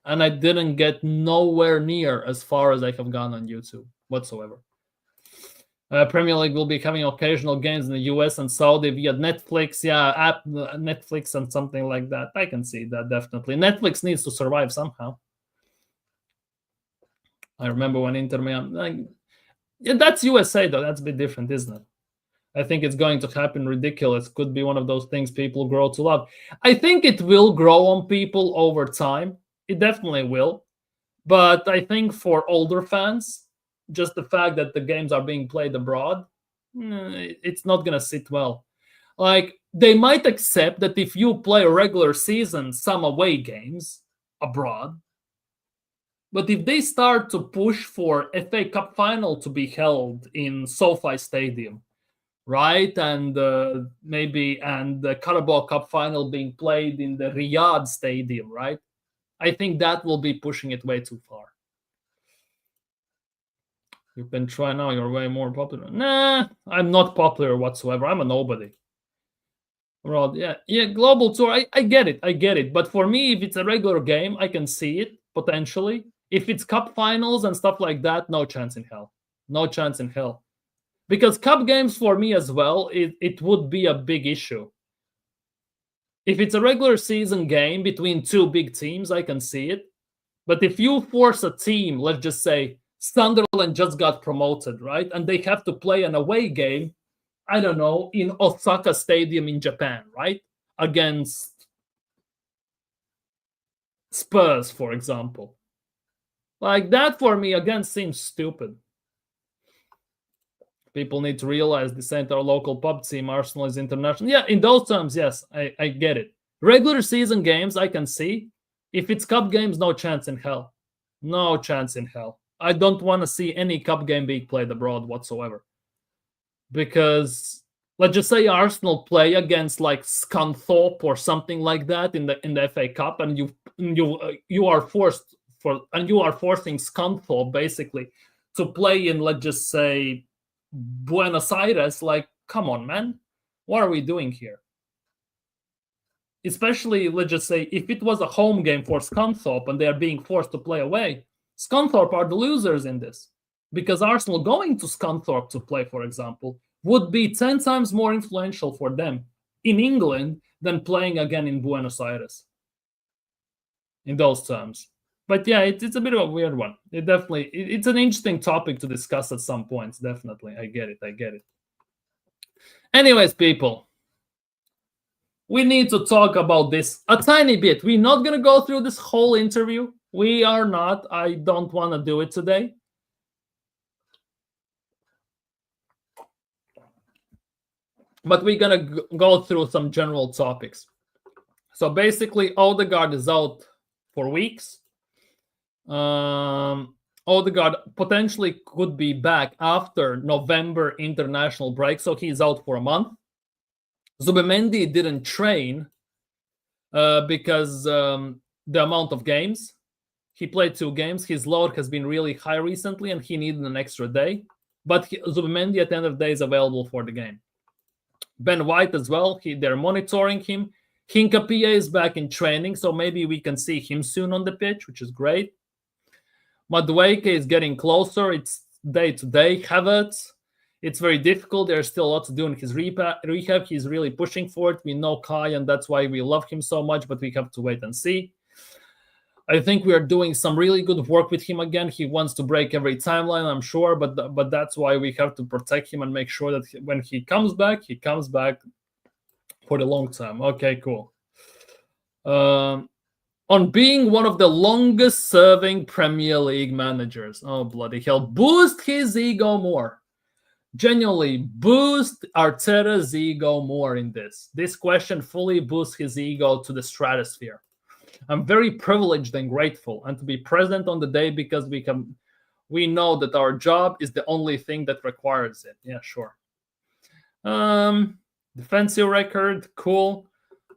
and I didn't get nowhere near as far as I have gone on YouTube whatsoever. Premier League will be having occasional games in the US and Saudi via Netflix, Netflix and something like that. I can see that definitely. Netflix needs to survive somehow. I remember when Inter Miami. That's USA though. That's a bit different, isn't it? I think it's going to happen ridiculous. Could be one of those things people grow to love. I think it will grow on people over time. It definitely will. But I think for older fans, just the fact that the games are being played abroad, it's not going to sit well. Like, they might accept that if you play a regular season, some away games abroad, but if they start to push for FA Cup final to be held in SoFi Stadium, right, and maybe the Carabao Cup final being played in the Riyadh Stadium, right, I think that will be pushing it way too far. You can try now, you're way more popular. Nah, I'm not popular whatsoever. I'm a nobody. Rod, yeah, global tour, I get it. But for me, if it's a regular game, I can see it, potentially. If it's cup finals and stuff like that, no chance in hell. Because cup games for me as well, it would be a big issue. If it's a regular season game between 2 big teams, I can see it. But if you force a team, let's just say Sunderland just got promoted, right? And they have to play an away game, I don't know, in Osaka Stadium in Japan, right? Against Spurs, for example. Like, that for me, again, seems stupid. People need to realize this ain't our local pub team. Arsenal is international. Yeah, in those terms, yes, I get it. Regular season games, I can see. If it's cup games, no chance in hell. No chance in hell. I don't want to see any cup game being played abroad whatsoever. Because let's just say Arsenal play against like Scunthorpe or something like that in the FA Cup, and you are forcing Scunthorpe basically to play in, let's just say, Buenos Aires. Like, come on, man, what are we doing here? Especially, let's just say, if it was a home game for Scunthorpe and they are being forced to play away, Scunthorpe are the losers in this, because Arsenal going to Scunthorpe to play, for example, would be 10 times more influential for them in England than playing again in Buenos Aires. in those terms. But yeah, it's a bit of a weird one. It's an interesting topic to discuss at some points. Definitely, I get it. Anyways, people, we need to talk about this a tiny bit. We're not gonna go through this whole interview. We are not. I don't want to do it today. But we're gonna go through some general topics. So basically, Odegaard is out for weeks. Odegaard potentially could be back after November international break, so he's out for a month. Zubimendi didn't train because the amount of games. He played 2 games. His load has been really high recently, and he needed an extra day. But Zubimendi, at the end of the day, is available for the game. Ben White as well. They're monitoring him. Hincapié is back in training, so maybe we can see him soon on the pitch, which is great. Madueke is getting closer. It's day-to-day. Havertz, it's very difficult. There's still a lot to do in his rehab. He's really pushing for it. We know Kai, and that's why we love him so much, but we have to wait and see. I think we are doing some really good work with him again. He wants to break every timeline, I'm sure, but that's why we have to protect him and make sure that when he comes back for the long term. Okay, cool. On being one of the longest serving Premier League managers. Oh, bloody hell. Boost his ego more. Genuinely, boost Arteta's ego more in this. This question fully boosts his ego to the stratosphere. I'm very privileged and grateful, and to be present on the day because we know that our job is the only thing that requires it. Yeah, sure. Defensive record, cool.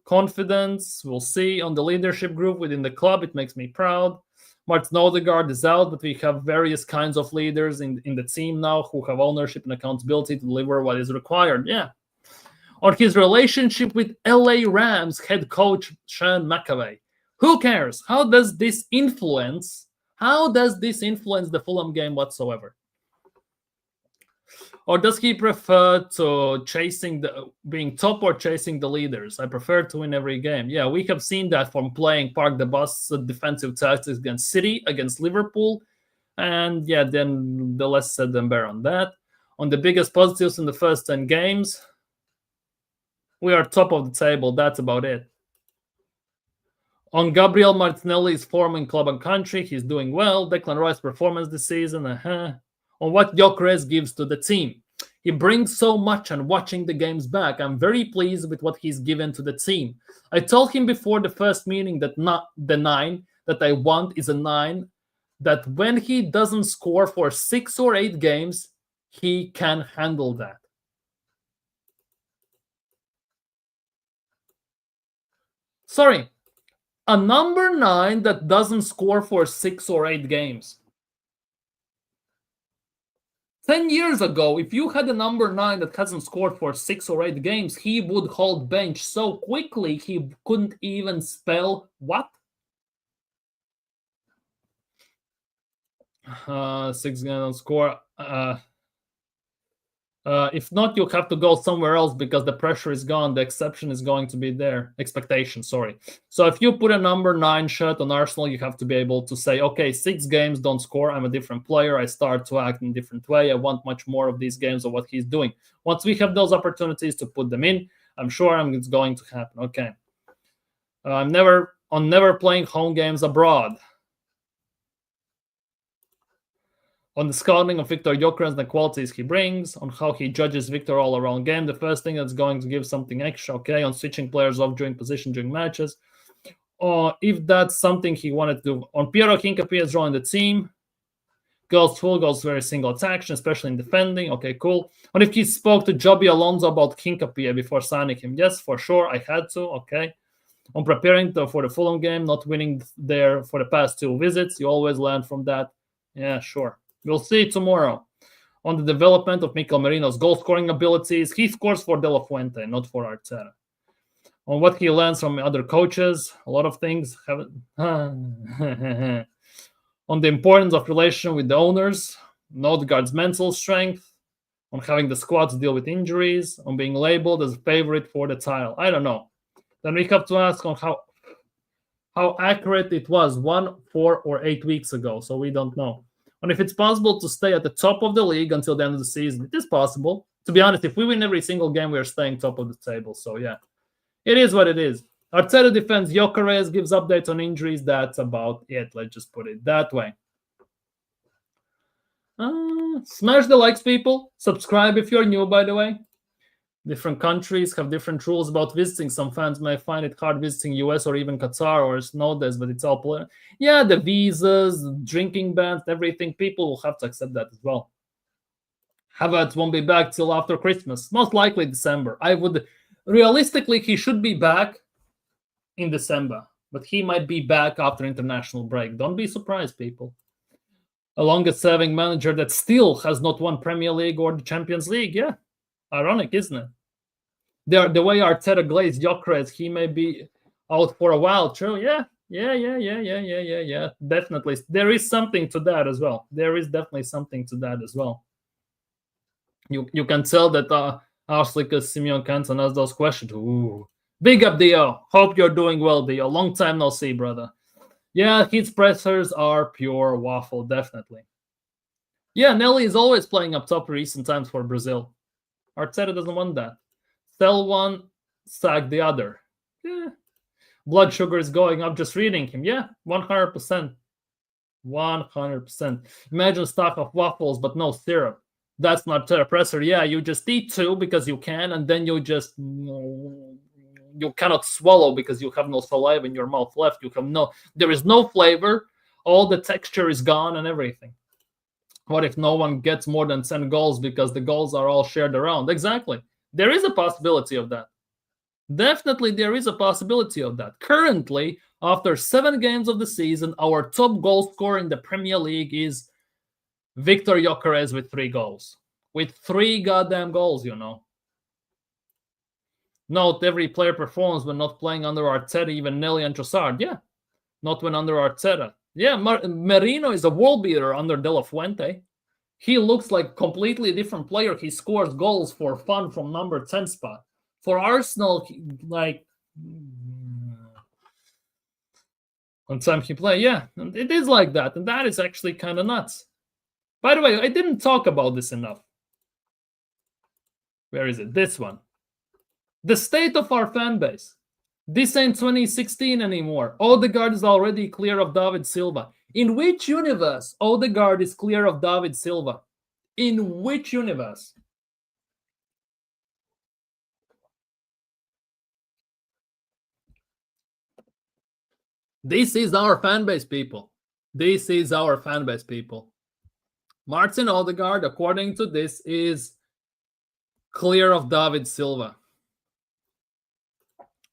Confidence, we'll see. On the leadership group within the club, it makes me proud. Martin Odegaard is out, but we have various kinds of leaders in the team now who have ownership and accountability to deliver what is required. Yeah. On his relationship with LA Rams head coach Sean McAvey. Who cares? How does this influence the Fulham game whatsoever? Or does he prefer to being top or chasing the leaders? I prefer to win every game. Yeah, we have seen that from playing Park the Bus defensive tactics against City, against Liverpool. And yeah, then the less said than better on that. On the biggest positives in the first 10 games, we are top of the table. That's about it. On Gabriel Martinelli's form in club and country, he's doing well. Declan Rice's performance this season, On what Gyokeres gives to the team. He brings so much, and watching the games back, I'm very pleased with what he's given to the team. I told him before the first meeting that not the 9 that I want is a 9 that when he doesn't score for 6 or 8 games, he can handle that. Sorry, a number 9 that doesn't score for 6 or 8 games. 10 years ago, if you had a number 9 that hasn't scored for 6 or 8 games, he would hold bench so quickly he couldn't even spell what? 6 games on score. If not, you'll have to go somewhere else because the pressure is gone. The exception is going to be there. Expectation, sorry. So if you put a number 9 shirt on Arsenal, you have to be able to say, okay, 6 games, don't score. I'm a different player. I start to act in a different way. I want much more of these games of what he's doing. Once we have those opportunities to put them in, I'm sure it's going to happen. Okay. I'm never playing home games abroad. On the scouting of Victor Gyokeres and the qualities he brings, on how he judges Victor all-around game, the first thing that's going to give something extra, okay? On switching players off during position during matches. Or if that's something he wanted to do. On Piero Hincapié's role in the team, goes very single action, especially in defending. Okay, cool. And if he spoke to Joby Alonso about Hincapié before signing him, yes, for sure, I had to, okay. On preparing for the Fulham game, not winning there for the past 2 visits, you always learn from that. Yeah, sure. We'll see tomorrow. On the development of Mikel Merino's goal-scoring abilities, he scores for De La Fuente, not for Arteta. On what he learns from other coaches, a lot of things haven't. On the importance of relation with the owners, on Odegaard's mental strength, on having the squad to deal with injuries, on being labeled as a favorite for the title. I don't know. Then we have to ask on how accurate it was 1, 4, or 8 weeks ago, so we don't know. And if it's possible to stay at the top of the league until the end of the season, it is possible. To be honest, if we win every single game, we're staying top of the table. So yeah, it is what it is. Arteta defends Gyokeres, gives updates on injuries. That's about it. Let's just put it that way. Smash the likes, people. Subscribe if you're new, by the way. Different countries have different rules about visiting. Some fans may find it hard visiting US or even Qatar or Snowdes, but it's all yeah, the visas, drinking bans, everything. People will have to accept that as well. Havertz won't be back till after Christmas, most likely December. Realistically, he should be back in December, but he might be back after international break. Don't be surprised, people. A longest-serving manager that still has not won Premier League or the Champions League. Yeah, ironic, isn't it? The way Arteta glazed Gyokeres, he may be out for a while. True, yeah. Definitely, there is something to that as well. There is definitely something to that as well. You can tell that Arslikas Simeon Canton has those questions. Ooh. Big up, Dio. Hope you're doing well, Dio. Long time no see, brother. Yeah, his pressers are pure waffle, definitely. Yeah, Nelly is always playing up top recent times for Brazil. Arteta doesn't want that. Sell one, sack the other. Yeah. Blood sugar is going up just reading him. Yeah, 100%. 100%. Imagine stock of waffles, but no syrup. That's not presser. Yeah, you just eat two because you can, and then you just you cannot swallow because you have no saliva in your mouth left. There is no flavor. All the texture is gone and everything. What if no one gets more than 10 goals because the goals are all shared around? Exactly. There is a possibility of that. Definitely there is a possibility of that. Currently, after 7 games of the season, our top goal scorer in the Premier League is Victor Gyokeres with 3 goals. With 3 goddamn goals, you know. Note, every player performs when not playing under Arteta, even Nelly and Trossard. Yeah, not when under Arteta. Yeah, Merino is a world beater under De La Fuente. He looks like a completely different player. He scores goals for fun from number 10 spot. For Arsenal, on time he play, yeah, it is like that, and that is actually kind of nuts. By the way, I didn't talk about this enough. Where is it? This one. The state of our fan base. This ain't 2016 anymore. Odegaard is already clear of David Silva. In which universe Odegaard is clear of David Silva? In which universe? This is our fan base, people. This is our fan base, people. Martin Odegaard, according to this, is clear of David Silva.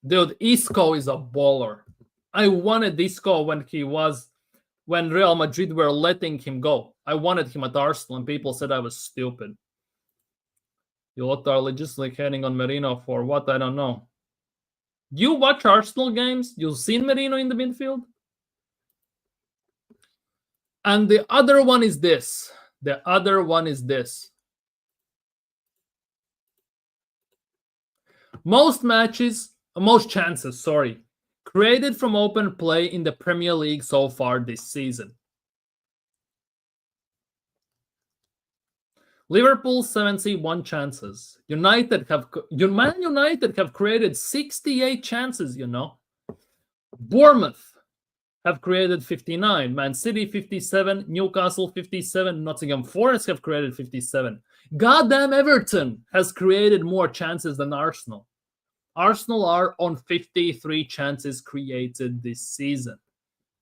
Dude, Isco is a baller. I wanted Isco when Real Madrid were letting him go. I wanted him at Arsenal, and people said I was stupid. You lot are legitimately heading on Merino for what? I don't know. You watch Arsenal games? You've seen Merino in the midfield? And the other one is this. The other one is this. Most chances, created from open play in the Premier League so far this season. Liverpool 71 chances. Man United have created 68 chances, you know. Bournemouth have created 59. Man City 57. Newcastle 57. Nottingham Forest have created 57. Goddamn Everton has created more chances than Arsenal. Arsenal are on 53 chances created this season.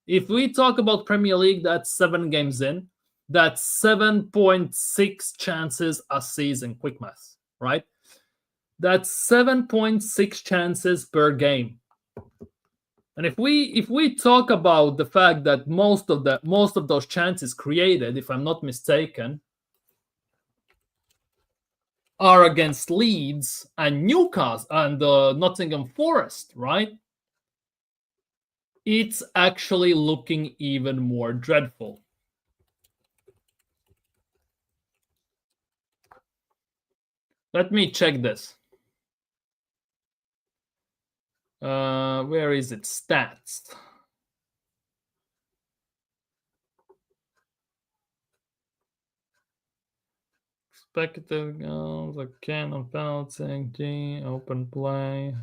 If we talk about Premier League, that's 7 games in. That's 7.6 chances a season. Quick math, right? That's 7.6 chances per game. And if we talk about the fact that most of those chances created, if I'm not mistaken, are against Leeds and Newcastle and Nottingham Forest, right? It's actually looking even more dreadful. Let me check this. Where is it? Stats. Expected goals, again on penalty, open play,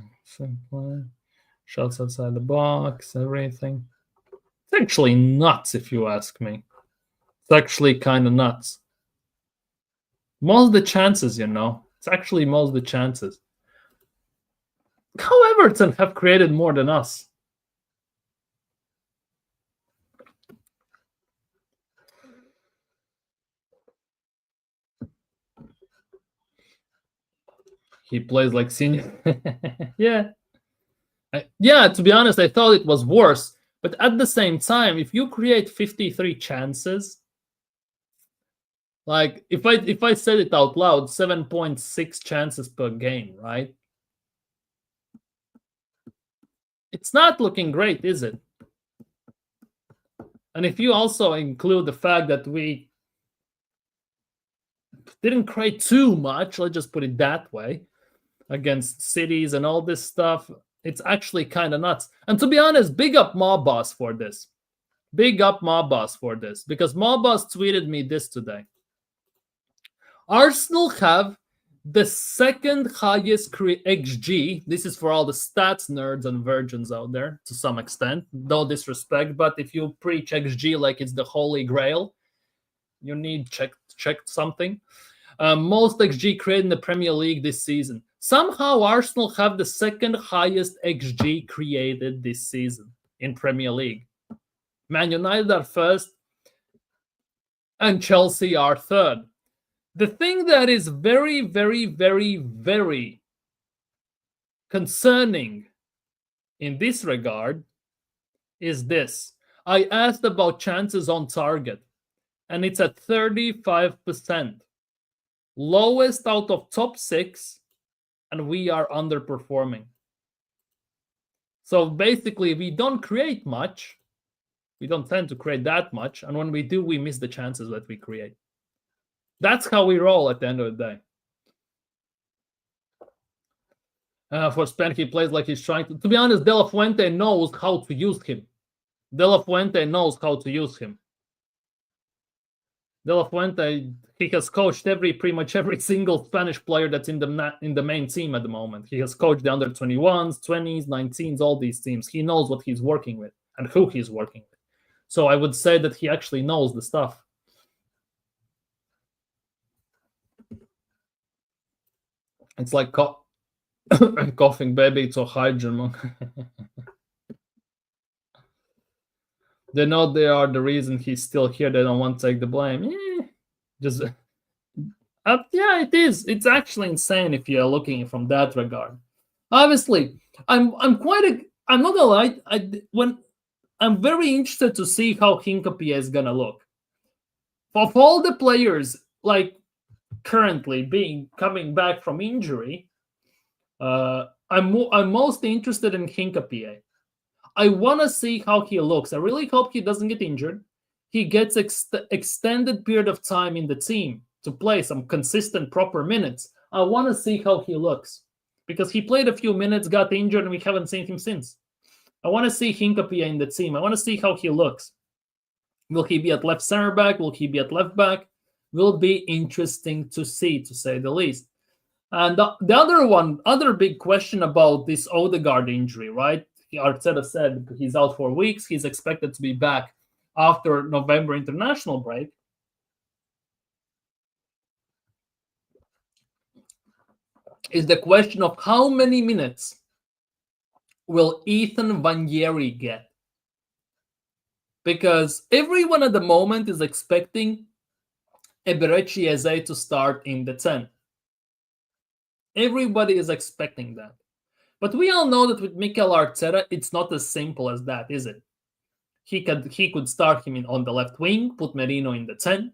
shots outside the box, everything. It's actually nuts, if you ask me. It's actually kind of nuts. Most of the chances, it's actually most of the chances. How Everton have created more than us? He plays like senior. Yeah. Yeah, to be honest, I thought it was worse. But at the same time, if you create 53 chances, like if I said it out loud, 7.6 chances per game, right? It's not looking great, is it? And if you also include the fact that we didn't create too much, let's just put it that way, against cities and all this stuff, it's actually kind of nuts. And to be honest, big up Mob Boss for this. Big up Mob Boss for this. Because Mob Boss tweeted me this today. Arsenal have the second highest XG. This is for all the stats nerds and virgins out there, to some extent. No disrespect, but if you preach XG like it's the holy grail, you need check something. Most XG created in the Premier League this season. Somehow Arsenal have the second highest XG created this season in Premier League. Man United are first and Chelsea are third. The thing that is very, very, very, very concerning in this regard is this. I asked about chances on target, and it's at 35%. Lowest out of top 6, and we are underperforming. So basically, we don't create much. We don't tend to create that much, and when we do, we miss the chances that we create. That's how we roll at the end of the day. For Spen, he plays like he's trying to be honest, De La Fuente knows how to use him. De La Fuente knows how to use him. De La Fuente, he has coached pretty much every single Spanish player that's in the main team at the moment. He has coached the under 21s, 20s, 19s, all these teams. He knows what he's working with and who he's working with. So I would say that he actually knows the stuff. It's like coughing baby to hydrogen. They know they are the reason he's still here. They don't want to take the blame. Yeah, it is. It's actually insane if you're looking from that regard. Obviously, I'm not gonna lie. I'm very interested to see how Hincapié is gonna look. Of all the players, like currently coming back from injury, I'm most interested in Hincapié. I want to see how he looks. I really hope he doesn't get injured. He gets extended period of time in the team to play some consistent, proper minutes. I want to see how he looks because he played a few minutes, got injured, and we haven't seen him since. I want to see Hincapié in the team. I want to see how he looks. Will he be at left center back? Will he be at left back? Will be interesting to see, to say the least. And the other big question about this Odegaard injury, right? Arteta said he's out for weeks. He's expected to be back after November international break. Is the question of how many minutes will Ethan Vanieri get? Because everyone at the moment is expecting Eberechi Eze to start in the 10. Everybody is expecting that. But we all know that with Mikel Arteta, it's not as simple as that, is it? He could start him on the left wing, put Merino in the 10.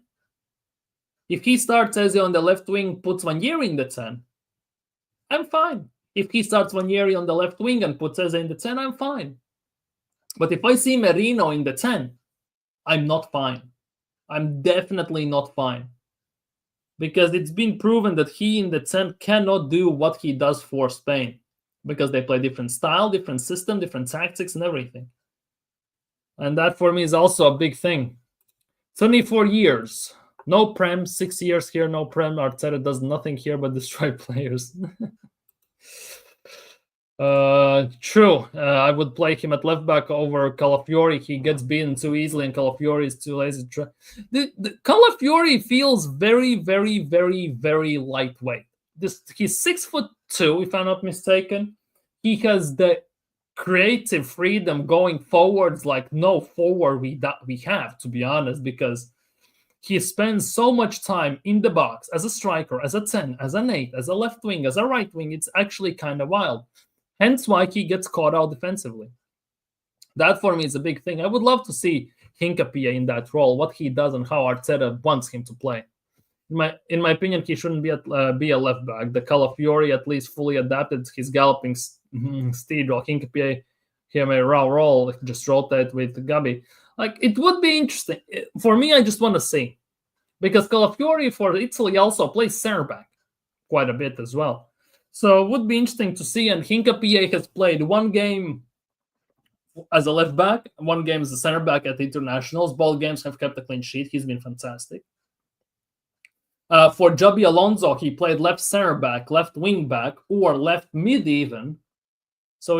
If he starts Eze on the left wing, puts Vanieri in the 10, I'm fine. If he starts Vanieri on the left wing and puts Eze in the 10, I'm fine. But if I see Merino in the 10, I'm not fine. I'm definitely not fine. Because it's been proven that he in the 10 cannot do what he does for Spain. Because they play different style, different system, different tactics, and everything. And that for me is also a big thing. 24 years. No Prem, 6 years here, no Prem. Arteta does nothing here but destroy players. True. I would play him at left back over Calafiori. He gets beaten too easily, and Calafiori is too lazy. The Calafiori feels very, very, very, very lightweight. He's 6'2", if I'm not mistaken. He has the creative freedom going forwards like no forward we have, to be honest, because he spends so much time in the box as a striker, as a 10, as an 8, as a left wing, as a right wing. It's actually kind of wild. Hence why he gets caught out defensively. That for me is a big thing. I would love to see Hinkapie in that role, what he does and how Arteta wants him to play. In my opinion, he shouldn't be a left back. The Calafiori at least fully adapted his galloping steed, while Hinkapie he may roll, just rotate with Gabi. Like, it would be interesting. For me, I just want to see. Because Calafiori for Italy also plays center back quite a bit as well. So it would be interesting to see. And Hinkapie has played one game as a left back, one game as a center back at the internationals. Both games have kept a clean sheet. He's been fantastic. For Jabi Alonso, he played left center back, left wing back, or left mid even. So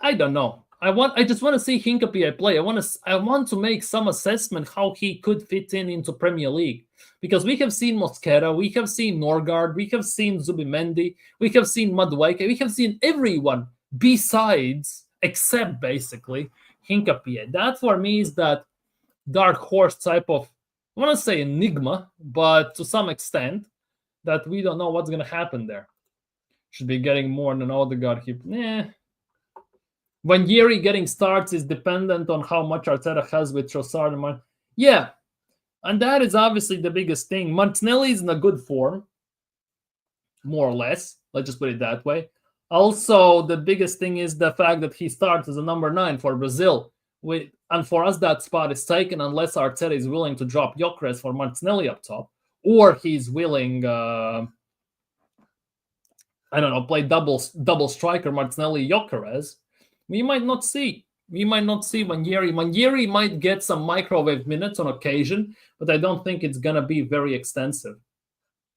I don't know. I just want to see Hinkapie play. I want to make some assessment how he could fit into Premier League, because we have seen Mosquera, we have seen Norgard, we have seen Zubimendi, we have seen Madueke, we have seen everyone besides, except basically Hinkapie. That for me is that dark horse type of, I want to say enigma, but to some extent that we don't know what's going to happen there. Should be getting more than Odegaard. When Yeri getting starts is dependent on how much Arteta has with Trossard and Martinelli. Yeah, and that is obviously the biggest thing. Martinelli is in a good form, more or less. Let's just put it that way. Also, the biggest thing is the fact that he starts as a number 9 for Brazil. And for us, that spot is taken unless Arteta is willing to drop Gyokeres for Martinelli up top, or he's willing, play double striker Martinelli Gyokeres. We might not see Wanjeri. Wanjeri might get some microwave minutes on occasion, but I don't think it's going to be very extensive.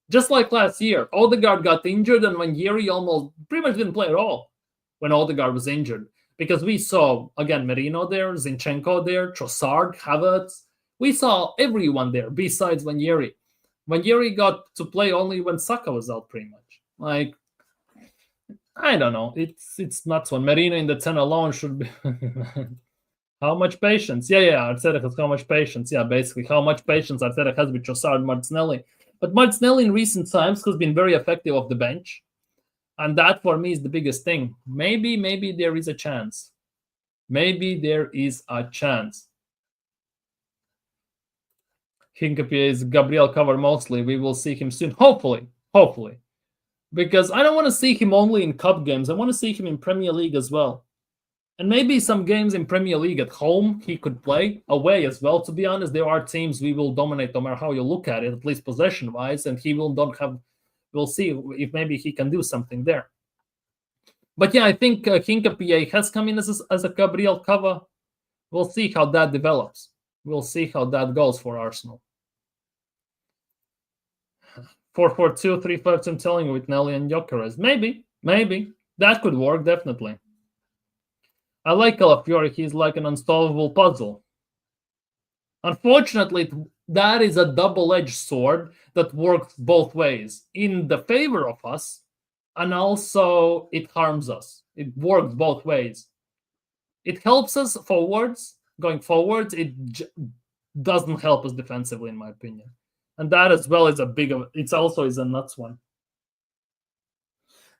Just like last year, Odegaard got injured and Wanjeri almost pretty much didn't play at all when Odegaard was injured. Because we saw, again, Merino there, Zinchenko there, Trossard, Havertz. We saw everyone there besides Wanjeri. Wanjeri got to play only when Saka was out, pretty much. Like, I don't know. It's nuts. When Merino in the 10 alone should be. How much patience? Yeah. Arteta has how much patience? Yeah, basically, how much patience Arteta has with Trossard and Martinelli. But Martinelli in recent times has been very effective off the bench. And that for me is the biggest thing. Maybe there is a chance. Maybe there is a chance. Hinkapie is Gabriel cover mostly. We will see him soon. Hopefully. Because I don't want to see him only in cup games. I want to see him in Premier League as well. And maybe some games in Premier League at home he could play. Away as well. To be honest, there are teams we will dominate no matter how you look at it, at least possession-wise, and we'll see if maybe he can do something there. But yeah, I think Hinkapie has come in as a Gabriel cover. We'll see how that develops. We'll see how that goes for Arsenal. 4-4-2, 3-5, I'm telling you, with Nelly and Gyokeres. Maybe. That could work, definitely. I like Calafiori. He's like an unsolvable puzzle. Unfortunately, that is a double-edged sword that works both ways. In the favor of us, and also it harms us. It works both ways. It helps us going forwards. It doesn't help us defensively, in my opinion. And that as well is it's also a nuts one.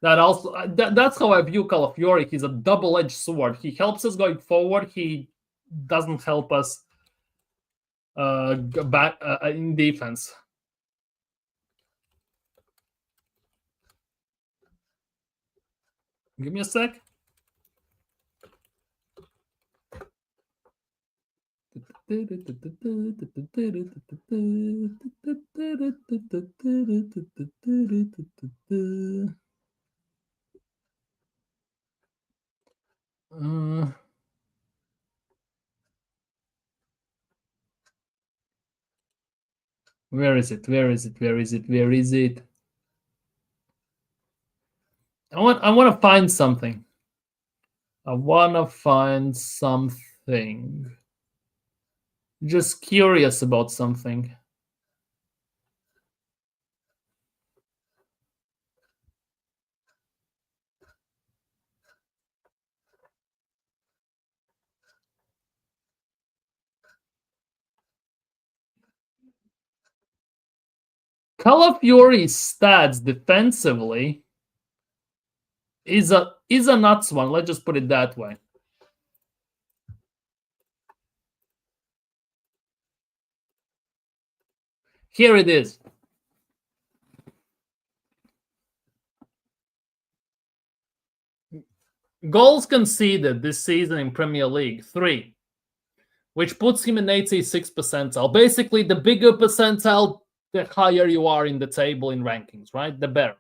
That's how I view Calafiori. He's a double-edged sword. He helps us going forward. He doesn't help us back in defense. Give me a sec. Where is it? Where is it? Where is it? Where is it? I want to find something. I want to find something. Just curious about something. Calafiori's stats defensively is a nuts one. Let's just put it that way. Here it is. Goals conceded this season in Premier League, 3, which puts him in 86th percentile. Basically, the bigger percentile, the higher you are in the table in rankings, right? The better.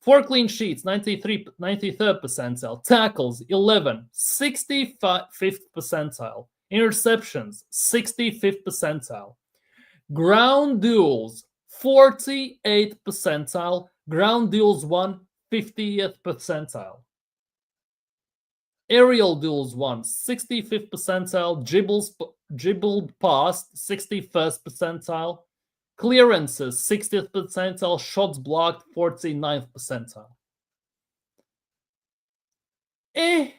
4 clean sheets, 93rd percentile. Tackles, 11, 65th percentile. Interceptions, 65th percentile. Ground duels, 48th percentile. Ground duels won, 50th percentile. Aerial duels won, 65th percentile. Dribbled past, 61st percentile. Clearances, 60th percentile. Shots blocked, 49th percentile. I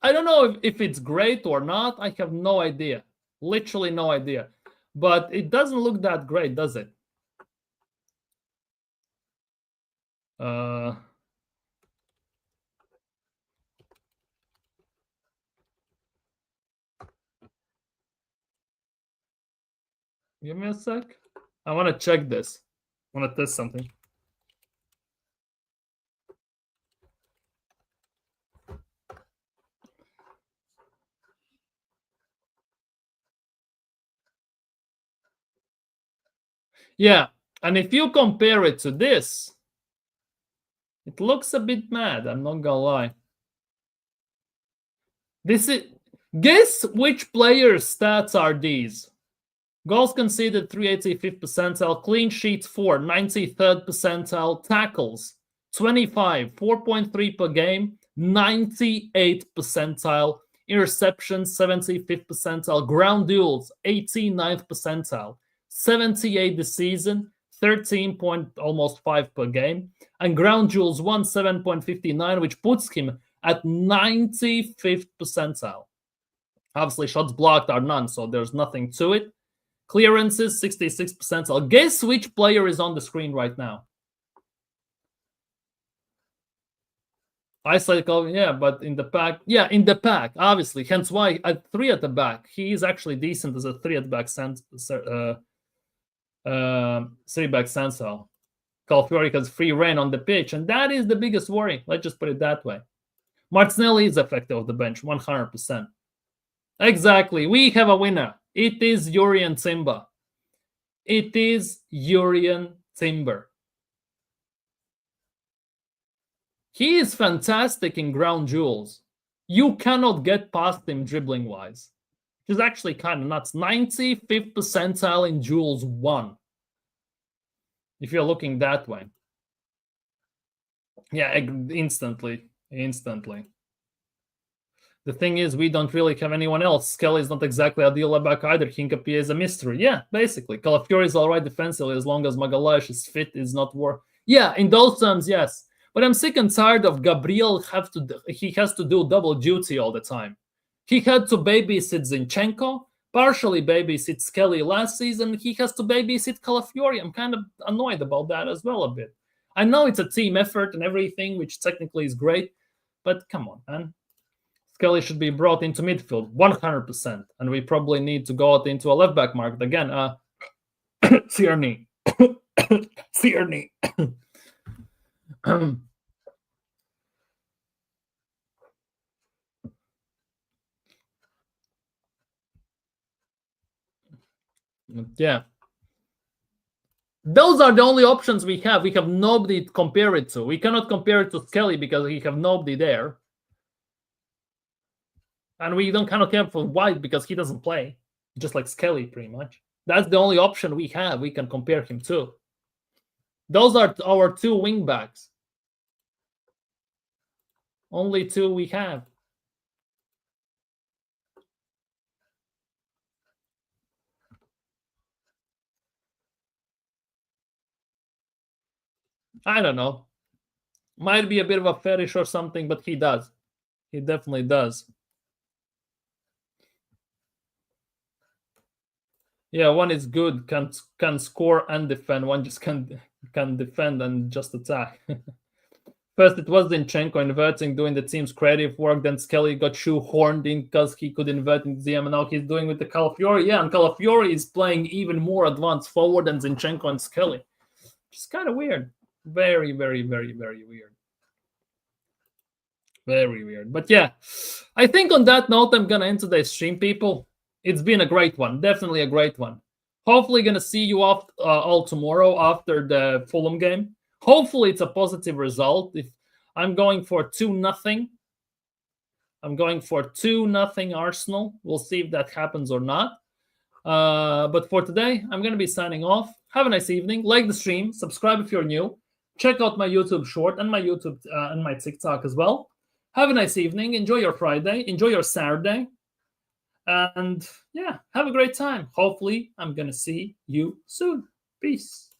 don't know if it's great or not. I have no idea. Literally no idea. But it doesn't look that great, does it? Give me a sec. I want to check this. I want to test something. Yeah, and if you compare it to this, it looks a bit mad, I'm not gonna lie. Guess which player's stats are these? Goals conceded, 385th percentile. Clean sheets, 4, 93rd percentile. Tackles, 25, 4.3 per game, 98th percentile. Interceptions, 75th percentile. Ground duels, 89th percentile. 78 this season, 13.5 per game. And ground duels won, 7.59, which puts him at 95th percentile. Obviously, shots blocked are none, so there's nothing to it. Clearances, 66th percentile. Guess which player is on the screen right now? Isolated, yeah, but in the pack. Yeah, in the pack, obviously. Hence why at 3 at the back, he is actually decent as a 3 at the back 3-back Sansal. Calafiori has free reign on the pitch, and that is the biggest worry. Let's just put it that way. Martinelli is effective off the bench, 100%. Exactly. We have a winner. It is Jurrien Timber. It is Jurrien Timber. He is fantastic in ground duels. You cannot get past him dribbling-wise. Which is actually kind of nuts. 95th percentile in duels won. If you're looking that way. Yeah, instantly. Instantly. The thing is, we don't really have anyone else. Skelly is not exactly a deal back either. Hincapie is a mystery. Yeah, basically. Calafiori is all right defensively as long as Magalhaes is fit, is not worth. Yeah, in those terms, yes. But I'm sick and tired of Gabriel he has to do double duty all the time. He had to babysit Zinchenko, partially babysit Skelly last season. He has to babysit Calafiori. I'm kind of annoyed about that as well a bit. I know it's a team effort and everything, which technically is great, but come on, man. Skelly should be brought into midfield, 100%. And we probably need to go out into a left-back market. Again, Tierney. Tierney. Yeah. Those are the only options we have. We have nobody to compare it to. We cannot compare it to Skelly because we have nobody there. And we cannot care for White because he doesn't play. just like Skelly, pretty much. That's the only option we have. We can compare him to. Those are our two wing backs. Only two we have. I don't know. Might be a bit of a fetish or something, but he does. He definitely does. Yeah, one is good, can score and defend. One just can defend and just attack. First, it was Zinchenko inverting, doing the team's creative work. Then Skelly got shoehorned in because he could invert into DM, and now he's doing with the Calafiori. Yeah, and Calafiori is playing even more advanced forward than Zinchenko and Skelly. It's kind of weird. Very, very, very, very weird. Very weird. But yeah, I think on that note, I'm going to end today's stream, people. It's been a great one. Definitely a great one. Hopefully going to see you all tomorrow after the Fulham game. Hopefully it's a positive result. If I'm going for 2-0. I'm going for 2-0 Arsenal. We'll see if that happens or not. But for today, I'm going to be signing off. Have a nice evening. Like the stream. Subscribe if you're new. Check out my YouTube short and my YouTube and my TikTok as well. Have a nice evening. Enjoy your Friday. Enjoy your Saturday. And yeah, have a great time. Hopefully, I'm going to see you soon. Peace.